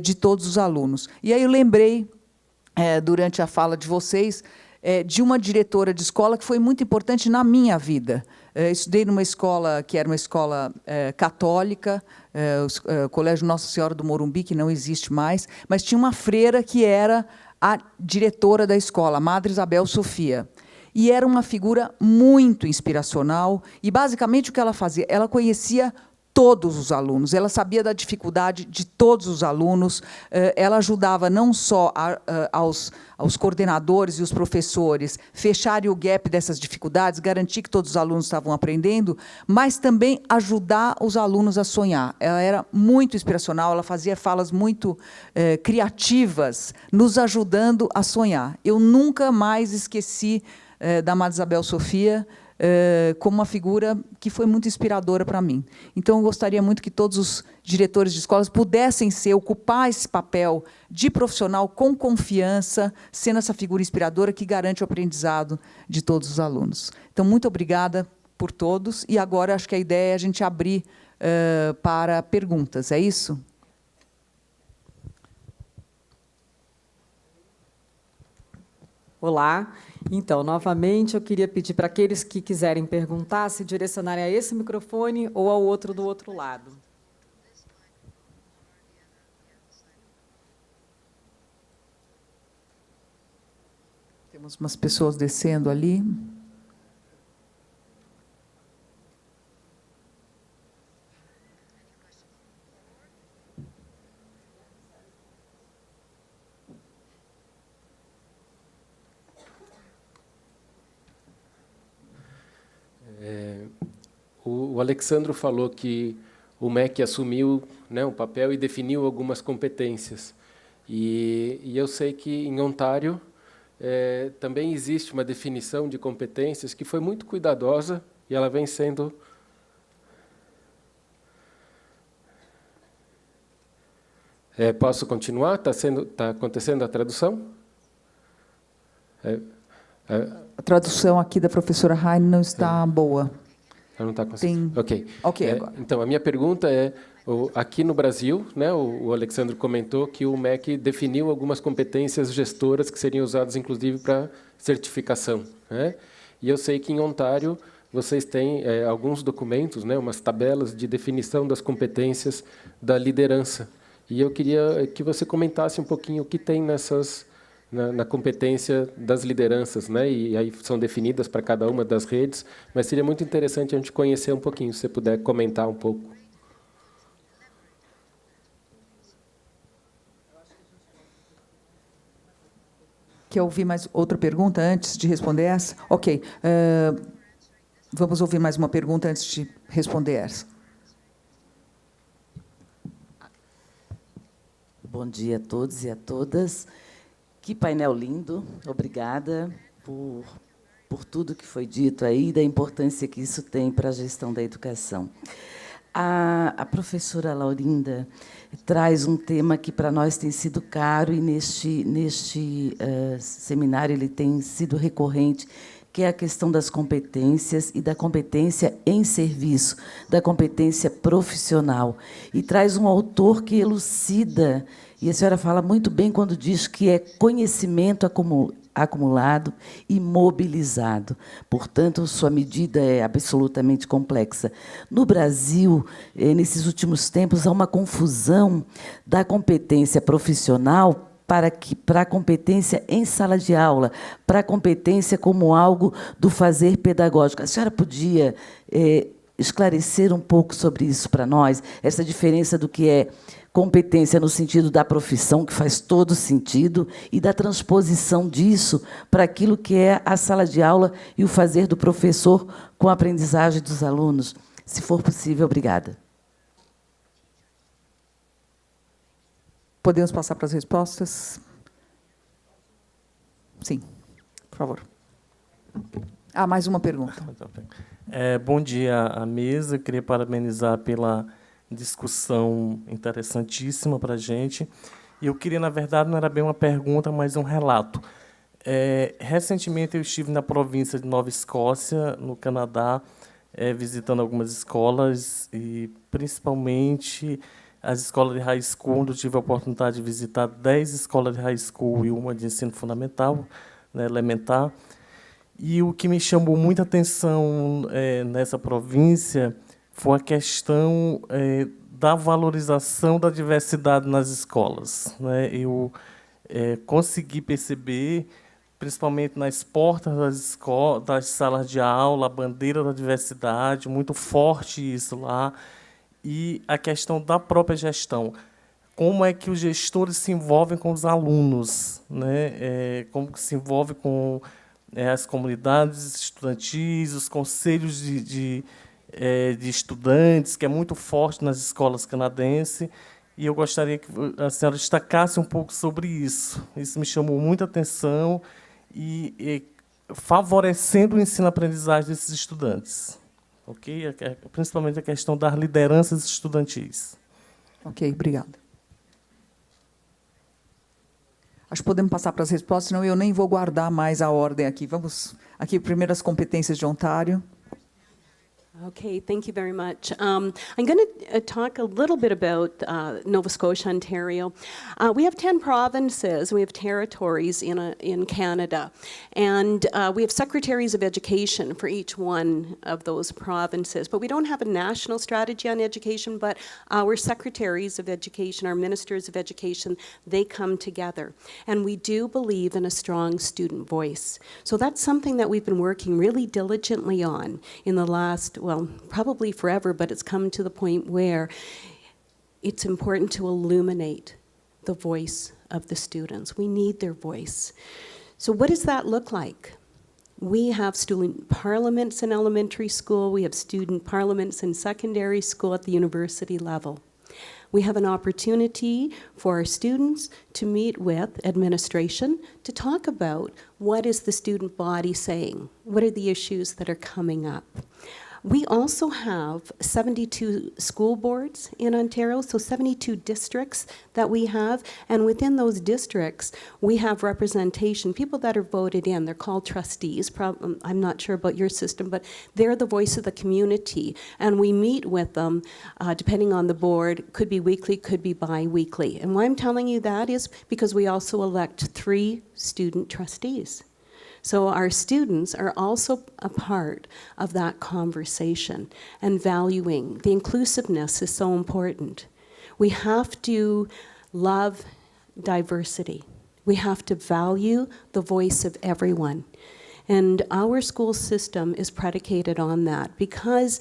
de todos os alunos. E aí eu lembrei, durante a fala de vocês, de uma diretora de escola que foi muito importante na minha vida. Estudei numa escola que era uma escola católica, o Colégio Nossa Senhora do Morumbi, que não existe mais, mas tinha uma freira que era a diretora da escola, a Madre Isabel Sofia. E era uma figura muito inspiracional, e, basicamente, o que ela fazia? Ela conhecia todos os alunos, ela sabia da dificuldade de todos os alunos, ela ajudava não só aos coordenadores e os professores fecharem o gap dessas dificuldades, garantir que todos os alunos estavam aprendendo, mas também ajudar os alunos a sonhar. Ela era muito inspiracional, ela fazia falas muito criativas, nos ajudando a sonhar. Eu nunca mais esqueci da Madre Isabel Sofia, como uma figura que foi muito inspiradora para mim. Então, eu gostaria muito que todos os diretores de escolas pudessem ocupar esse papel de profissional com confiança, sendo essa figura inspiradora que garante o aprendizado de todos os alunos. Então, muito obrigada por todos, e agora acho que a ideia é a gente abrir para perguntas. É isso? Olá. Então, novamente, eu queria pedir para aqueles que quiserem perguntar se direcionarem a esse microfone ou ao outro do outro lado. Temos umas pessoas descendo ali. O Alexandro falou que o MEC assumiu, né, o papel e definiu algumas competências. E eu sei que, em Ontário, também existe uma definição de competências que foi muito cuidadosa e ela vem sendo... posso continuar? Tá acontecendo a tradução? A tradução aqui da professora Haim não está boa. Ela não está conseguindo. Tem... Ok, agora. Então, a minha pergunta é, aqui no Brasil, né, o Alexandre comentou que o MEC definiu algumas competências gestoras que seriam usadas, inclusive, para certificação, né? E eu sei que em Ontário vocês têm alguns documentos, né, umas tabelas de definição das competências da liderança. E eu queria que você comentasse um pouquinho o que tem na competência das lideranças, né? E aí são definidas para cada uma das redes, mas seria muito interessante a gente conhecer um pouquinho, se você puder comentar um pouco. Quer ouvir mais outra pergunta antes de responder essa? Ok. Vamos ouvir mais uma pergunta antes de responder essa. Bom dia a todos e a todas. Que painel lindo. Obrigada por tudo que foi dito aí, da importância que isso tem para a gestão da educação. A professora Laurinda traz um tema que para nós tem sido caro e neste seminário ele tem sido recorrente, que é a questão das competências e da competência em serviço, da competência profissional. E traz um autor que elucida, e a senhora fala muito bem quando diz que é conhecimento acumulado e mobilizado. Portanto, sua medida é absolutamente complexa. No Brasil, nesses últimos tempos, há uma confusão da competência profissional para a competência em sala de aula, para a competência como algo do fazer pedagógico. A senhora podia esclarecer um pouco sobre isso para nós, essa diferença do que é competência no sentido da profissão, que faz todo sentido, e da transposição disso para aquilo que é a sala de aula e o fazer do professor com a aprendizagem dos alunos? Se for possível, obrigada. Podemos passar para as respostas? Sim, por favor. Mais uma pergunta. Bom dia à mesa. Eu queria parabenizar pela discussão interessantíssima para a gente. E eu queria, na verdade, não era bem uma pergunta, mas um relato. Recentemente, eu estive na província de Nova Escócia, no Canadá, visitando algumas escolas, e principalmente as escolas de high school, onde eu tive a oportunidade de visitar 10 escolas de high school e uma de ensino fundamental, né, elementar. E o que me chamou muita atenção nessa província foi a questão da valorização da diversidade nas escolas, né? Eu consegui perceber, principalmente nas portas das salas de aula, a bandeira da diversidade, muito forte isso lá, e a questão da própria gestão. Como é que os gestores se envolvem com os alunos, né? Como que se envolve com as comunidades estudantis, os conselhos de estudantes, que é muito forte nas escolas canadenses, e eu gostaria que a senhora destacasse um pouco sobre isso. Isso me chamou muita atenção, e favorecendo o ensino-aprendizagem desses estudantes. Ok? Principalmente a questão das lideranças estudantis. Ok, obrigada. Acho que podemos passar para as respostas, senão eu nem vou guardar mais a ordem aqui. Vamos aqui, primeiro as competências de Ontário. Okay, thank you very much. I'm going to talk a little bit about Nova Scotia, Ontario. We have 10 provinces, we have territories in Canada, and we have secretaries of education for each one of those provinces. But we don't have a national strategy on education, but our secretaries of education, our ministers of education, they come together. And we do believe in a strong student voice. So that's something that we've been working really diligently on in the last, well, probably forever, but it's come to the point where it's important to illuminate the voice of the students. We need their voice. So what does that look like? We have student parliaments in elementary school. We have student parliaments in secondary school at the university level. We have an opportunity for our students to meet with administration to talk about what is the student body saying, what are the issues that are coming up. We also have 72 school boards in Ontario, so 72 districts that we have, and within those districts, we have representation, people that are voted in. They're called trustees. I'm not sure about your system, but they're the voice of the community, and we meet with them, depending on the board. Could be weekly, could be bi-weekly. And why I'm telling you that is because we also elect 3 student trustees. So our students are also a part of that conversation, and valuing. The inclusiveness is so important. We have to love diversity. We have to value the voice of everyone. And our school system is predicated on that because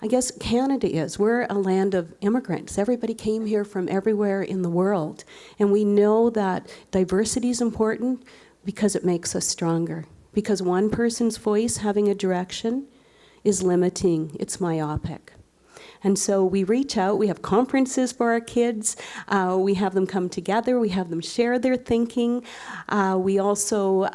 I guess Canada is. We're a land of immigrants. Everybody came here from everywhere in the world. And we know that diversity is important because it makes us stronger. Because one person's voice having a direction is limiting, it's myopic. And so we reach out, we have conferences for our kids, we have them come together, we have them share their thinking. We also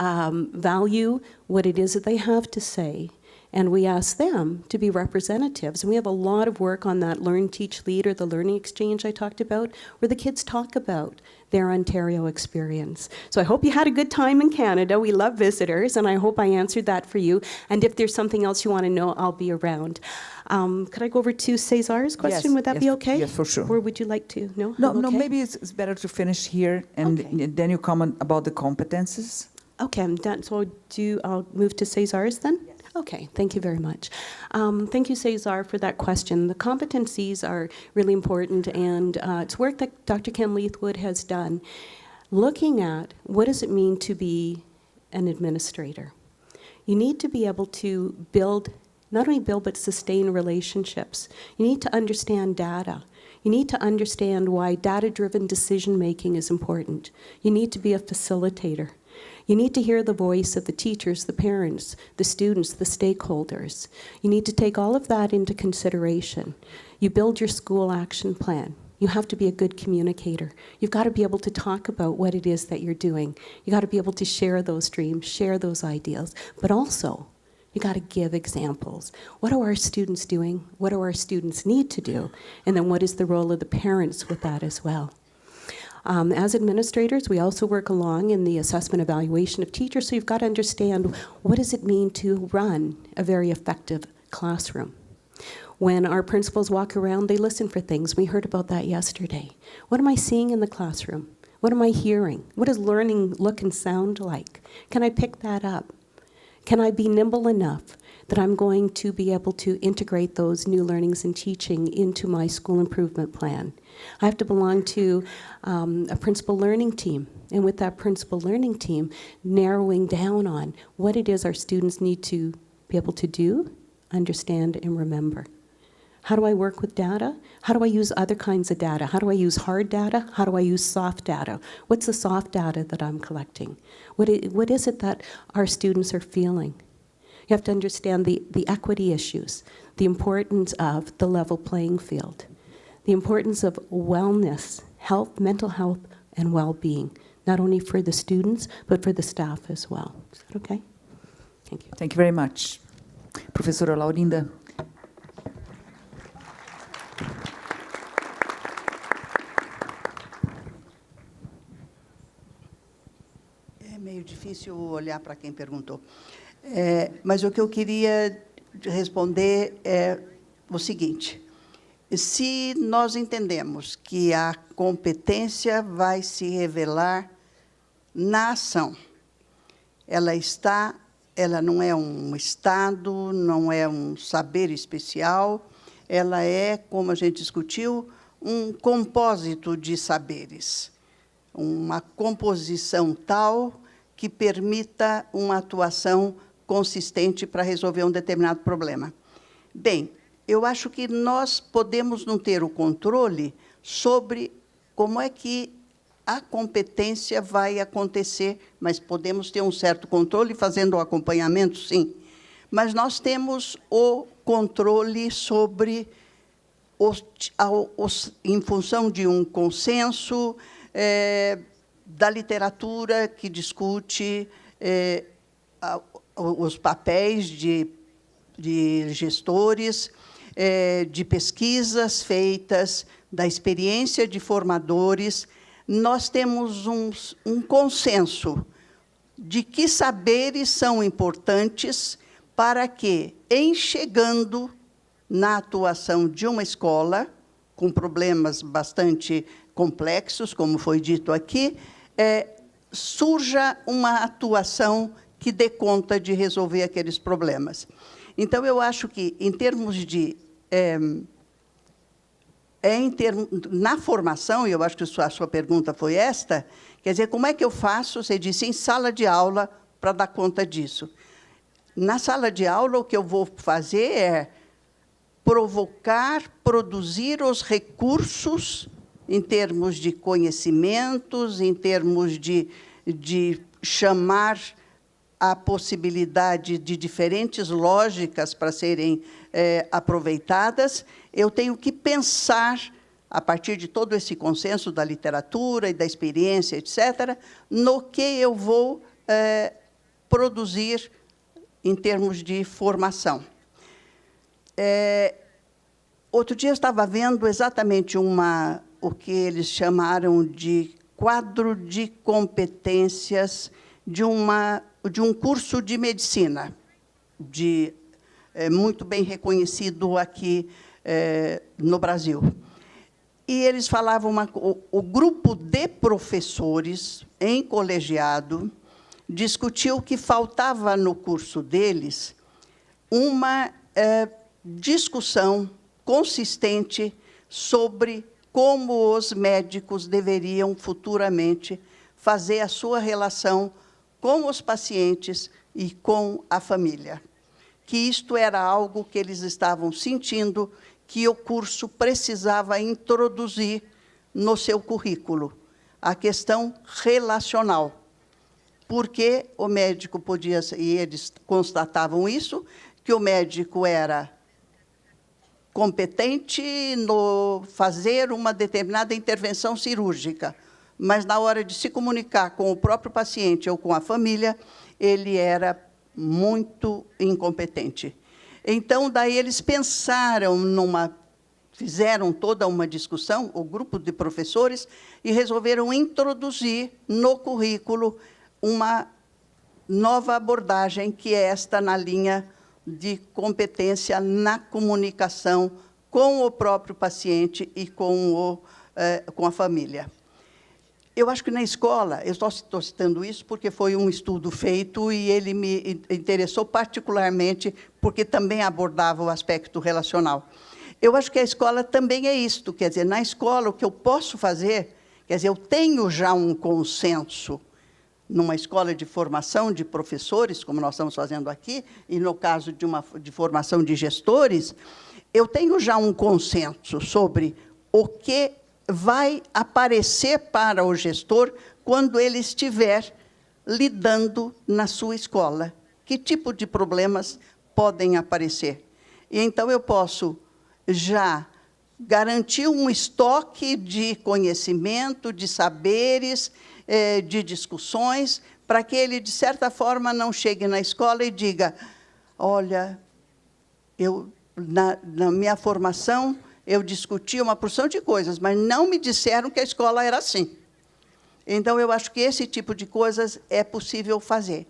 value what it is that they have to say. And we ask them to be representatives. And we have a lot of work on that Learn, Teach, Lead, or the learning exchange I talked about, where the kids talk about their Ontario experience. So I hope you had a good time in Canada. We love visitors, and I hope I answered that for you. And if there's something else you want to know, I'll be around. Could I go over to Cesar's question? Yes, Would that yes, be okay? yes, for sure. Or would you like to? No? No, I'm no, okay? maybe it's better to finish here, and Okay. then you comment about the competences. Okay, I'm done. So I'll move to Cesar's then? Yes. Okay, thank you very much. Thank you, Cesar, for that question. The competencies are really important, and it's work that Dr. Ken Leithwood has done, looking at what does it mean to be an administrator. You need to be able to build, not only build, but sustain relationships. You need to understand data. You need to understand why data-driven decision-making is important. You need to be a facilitator. You need to hear the voice of the teachers, the parents, the students, the stakeholders. You need to take all of that into consideration. You build your school action plan. You have to be a good communicator. You've got to be able to talk about what it is that you're doing. You've got to be able to share those dreams, share those ideas, but also you got to give examples. What are our students doing? What do our students need to do? And then what is the role of the parents with that as well? As administrators, we also work along in the assessment evaluation of teachers, so you've got to understand what does it mean to run a very effective classroom. When our principals walk around, they listen for things. We heard about that yesterday. What am I seeing in the classroom? What am I hearing? What does learning look and sound like? Can I pick that up? Can I be nimble enough that I'm going to be able to integrate those new learnings and teaching into my school improvement plan? I have to belong to a principal learning team, and with that principal learning team, narrowing down on what it is our students need to be able to do, understand, and remember. How do I work with data? How do I use other kinds of data? How do I use hard data? How do I use soft data? What's the soft data that I'm collecting? What is it that our students are feeling? You have to understand the equity issues, the importance of the level playing field, the importance of wellness, health, mental health, and well-being, not only for the students, but for the staff as well. Is that okay? Thank you. Thank you very much. Professora Laurinda. É meio difícil olhar para quem perguntou. Mas o que eu queria responder é o seguinte: se nós entendemos que a competência vai se revelar na ação, ela não é um estado, não é um saber especial, ela é, como a gente discutiu, um compósito de saberes, uma composição tal que permita uma atuação consistente para resolver um determinado problema. Bem, eu acho que nós podemos não ter o controle sobre como é que a competência vai acontecer, mas podemos ter um certo controle fazendo o acompanhamento, sim. Mas nós temos o controle sobre, em função de um consenso, da literatura que discute os papéis de de gestores, de pesquisas feitas, da experiência de formadores, nós temos um consenso de que saberes são importantes para que, em chegando na atuação de uma escola, com problemas bastante complexos, como foi dito aqui, surja uma atuação que dê conta de resolver aqueles problemas. Então, eu acho que, em termos de... na formação, e eu acho que a sua pergunta foi esta, quer dizer, como é que eu faço, você disse, em sala de aula, para dar conta disso? Na sala de aula, o que eu vou fazer é provocar, produzir os recursos em termos de conhecimentos, em termos de chamar a possibilidade de diferentes lógicas para serem aproveitadas. Eu tenho que pensar, a partir de todo esse consenso da literatura e da experiência, etc., no que eu vou produzir em termos de formação. Outro dia eu estava vendo exatamente o que eles chamaram de quadro de competências de um curso de medicina, muito bem reconhecido aqui no Brasil. E eles falavam, o grupo de professores, em colegiado, discutiu que faltava no curso deles uma discussão consistente sobre como os médicos deveriam futuramente fazer a sua relação com os pacientes e com a família. Que isto era algo que eles estavam sentindo que o curso precisava introduzir no seu currículo, a questão relacional. Porque o médico podia, e eles constatavam isso, que o médico era competente no fazer uma determinada intervenção cirúrgica, mas, na hora de se comunicar com o próprio paciente ou com a família, ele era muito incompetente. Então, daí eles pensaram fizeram toda uma discussão, o grupo de professores, e resolveram introduzir no currículo uma nova abordagem, que é esta na linha de competência na comunicação com o próprio paciente e com a família. Eu acho que na escola, eu estou citando isso porque foi um estudo feito e ele me interessou particularmente porque também abordava o aspecto relacional. Eu acho que a escola também é isto, quer dizer, na escola o que eu posso fazer, quer dizer, eu tenho já um consenso numa escola de formação de professores, como nós estamos fazendo aqui, e no caso de formação de gestores, eu tenho já um consenso sobre o que vai aparecer para o gestor quando ele estiver lidando na sua escola. Que tipo de problemas podem aparecer? E então eu posso já garantir um estoque de conhecimento, de saberes, de discussões, para que ele, de certa forma, não chegue na escola e diga, olha, na minha formação, eu discuti uma porção de coisas, mas não me disseram que a escola era assim. Então, eu acho que esse tipo de coisas é possível fazer.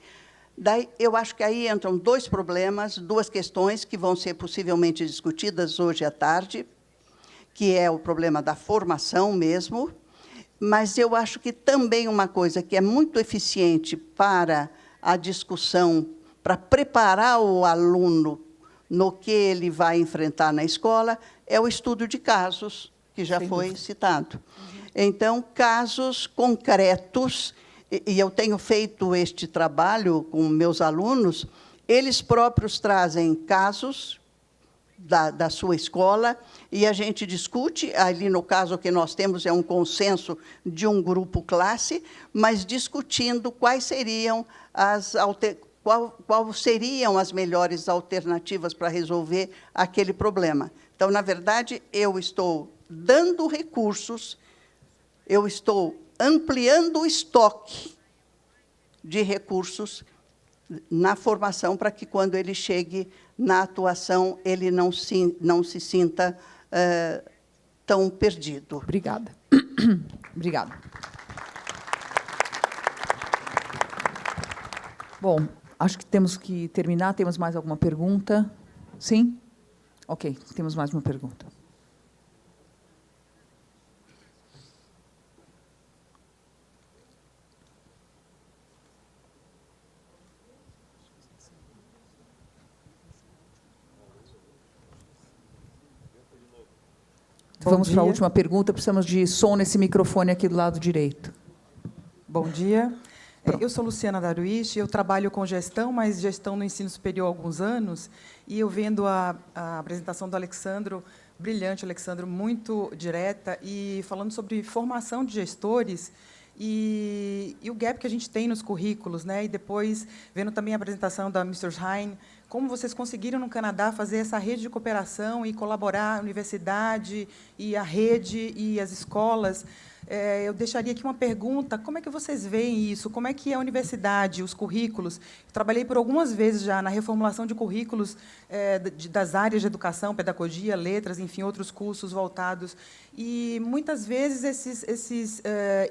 Daí, eu acho que aí entram dois problemas, duas questões que vão ser possivelmente discutidas hoje à tarde, que é o problema da formação mesmo, mas eu acho que também uma coisa que é muito eficiente para a discussão, para preparar o aluno no que ele vai enfrentar na escola, é o estudo de casos, que já foi citado. Então, casos concretos, e eu tenho feito este trabalho com meus alunos, eles próprios trazem casos da sua escola, e a gente discute, ali no caso que nós temos é um consenso de um grupo classe, mas discutindo quais seriam qual seriam as melhores alternativas para resolver aquele problema. Então, na verdade, eu estou dando recursos, eu estou ampliando o estoque de recursos na formação, para que, quando ele chegue na atuação, ele não se sinta tão perdido. Obrigada. Obrigada. Bom, acho que temos que terminar. Temos mais alguma pergunta? Sim? Ok, temos mais uma pergunta. Vamos para a última pergunta. Precisamos de som nesse microfone aqui do lado direito. Bom dia. Eu sou Luciana Daruichi, eu trabalho com gestão, mas gestão no ensino superior há alguns anos, e eu vendo a apresentação do Alexsandro, brilhante, Alexsandro, muito direta, e falando sobre formação de gestores e o gap que a gente tem nos currículos, né? E depois, vendo também a apresentação da Mr. Hein, como vocês conseguiram, no Canadá, fazer essa rede de cooperação e colaborar a universidade, e a rede, e as escolas. Eu deixaria aqui uma pergunta: como é que vocês veem isso? Como é que a universidade, os currículos? Eu trabalhei por algumas vezes já na reformulação de currículos das áreas de educação, pedagogia, letras, enfim, outros cursos voltados. E, muitas vezes, esses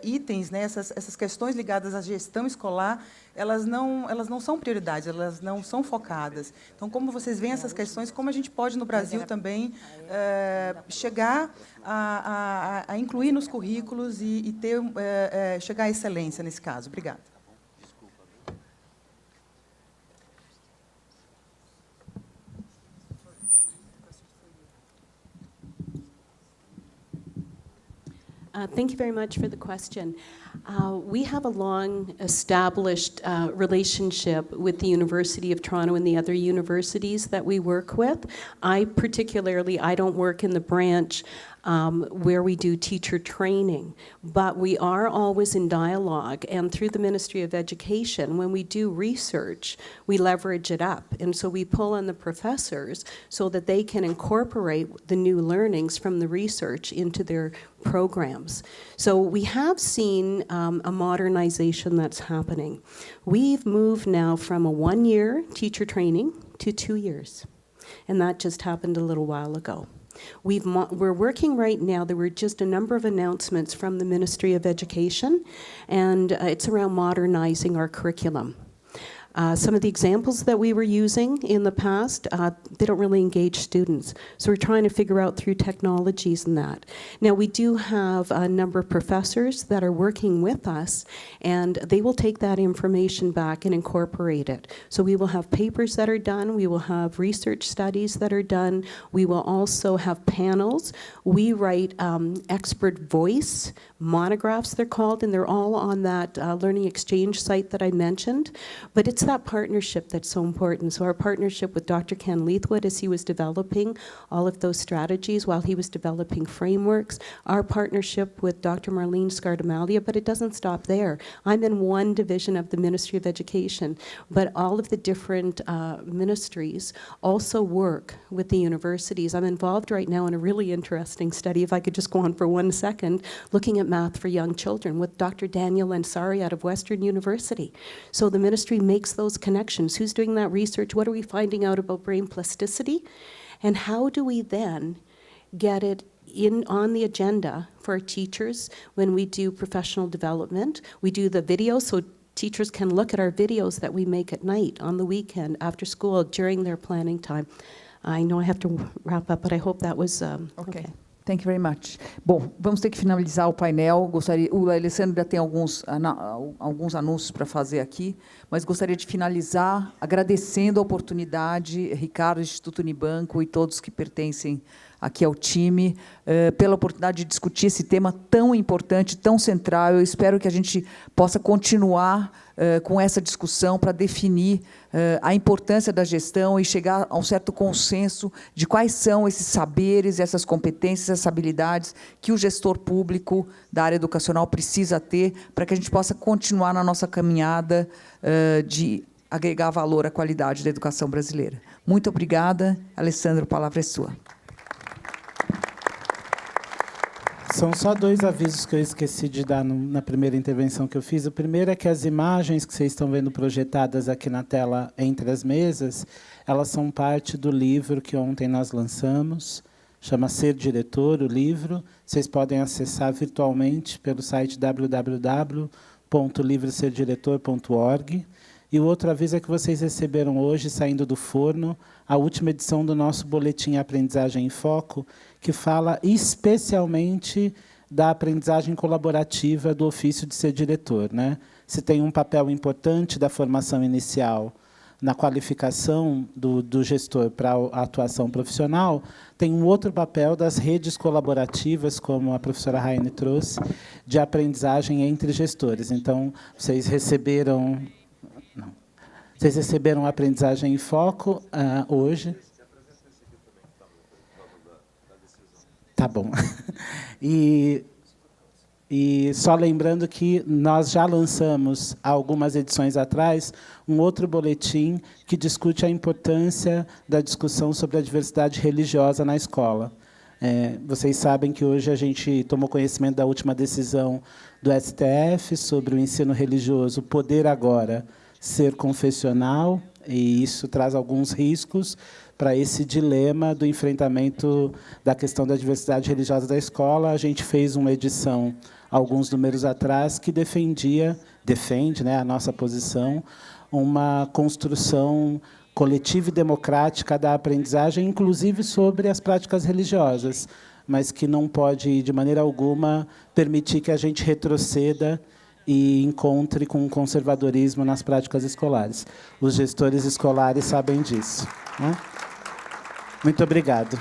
itens, né, essas questões ligadas à gestão escolar, elas não são prioridades, elas não são focadas. Então, como vocês veem essas questões, como a gente pode, no Brasil, também chegar a incluir nos currículos e chegar à excelência nesse caso? Obrigada. Thank you very much for the question. We have a long-established relationship with the University of Toronto and the other universities that we work with. I don't work in the branch where we do teacher training, but we are always in dialogue, and through the Ministry of Education, when we do research, we leverage it up, and so we pull on the professors so that they can incorporate the new learnings from the research into their programs. So we have seen a modernization that's happening. We've moved now from a 1-year teacher training to 2 years, and that just happened a little while ago. We're working right now. There were just a number of announcements from the Ministry of Education, and it's around modernizing our curriculum. Some of the examples that we were using in the past, they don't really engage students. So we're trying to figure out through technologies and that. Now, we do have a number of professors that are working with us, and they will take that information back and incorporate it. So we will have papers that are done. We will have research studies that are done. We will also have panels. We write expert voice monographs, they're called, and they're all on that Learning Exchange site that I mentioned. But it's that partnership that's so important. So our partnership with Dr. Ken Leithwood, as he was developing all of those strategies while he was developing frameworks, our partnership with Dr. Marlene Scardamalia, but it doesn't stop there. I'm in one division of the Ministry of Education, but all of the different ministries also work with the universities. I'm involved right now in a really interesting study, if I could just go on for 1 second, looking at math for young children with Dr. Daniel Ansari out of Western University. So the ministry makes those connections. Who's doing that research? What are we finding out about brain plasticity? And how do we then get it on the agenda for our teachers when we do professional development? We do the videos so teachers can look at our videos that we make at night, on the weekend, after school, during their planning time. I know I have to wrap up, but I hope that was okay. Thank you very much. Bom, vamos ter que finalizar o painel. O Alessandro ainda tem alguns anúncios para fazer aqui, mas gostaria de finalizar agradecendo a oportunidade, Ricardo, Instituto Unibanco e todos que pertencem aqui ao time, pela oportunidade de discutir esse tema tão importante, tão central. Eu espero que a gente possa continuar com essa discussão para definir a importância da gestão e chegar a um certo consenso de quais são esses saberes, essas competências, essas habilidades que o gestor público da área educacional precisa ter para que a gente possa continuar na nossa caminhada de agregar valor à qualidade da educação brasileira. Muito obrigada. Alessandro, a palavra é sua. São só 2 avisos que eu esqueci de dar na primeira intervenção que eu fiz. O primeiro é que as imagens que vocês estão vendo projetadas aqui na tela entre as mesas, elas são parte do livro que ontem nós lançamos, chama Ser Diretor, o livro. Vocês podem acessar virtualmente pelo site www.livroserdiretor.org. E o outro aviso é que vocês receberam hoje, saindo do forno, a última edição do nosso boletim Aprendizagem em Foco, que fala especialmente da aprendizagem colaborativa do ofício de ser diretor, né? Se tem um papel importante da formação inicial na qualificação do gestor para a atuação profissional, tem um outro papel das redes colaborativas, como a professora Raine trouxe, de aprendizagem entre gestores. Então, vocês receberam a aprendizagem em foco hoje. Tá bom. E só lembrando que nós já lançamos, há algumas edições atrás, um outro boletim que discute a importância da discussão sobre a diversidade religiosa na escola. Vocês sabem que hoje a gente tomou conhecimento da última decisão do STF sobre o ensino religioso poder agora ser confessional, e isso traz alguns riscos para esse dilema do enfrentamento da questão da diversidade religiosa da escola. A gente fez uma edição, alguns números atrás, que defende, né, a nossa posição, uma construção coletiva e democrática da aprendizagem, inclusive sobre as práticas religiosas, mas que não pode, de maneira alguma, permitir que a gente retroceda e encontre com conservadorismo nas práticas escolares. Os gestores escolares sabem disso, né? Muito obrigado.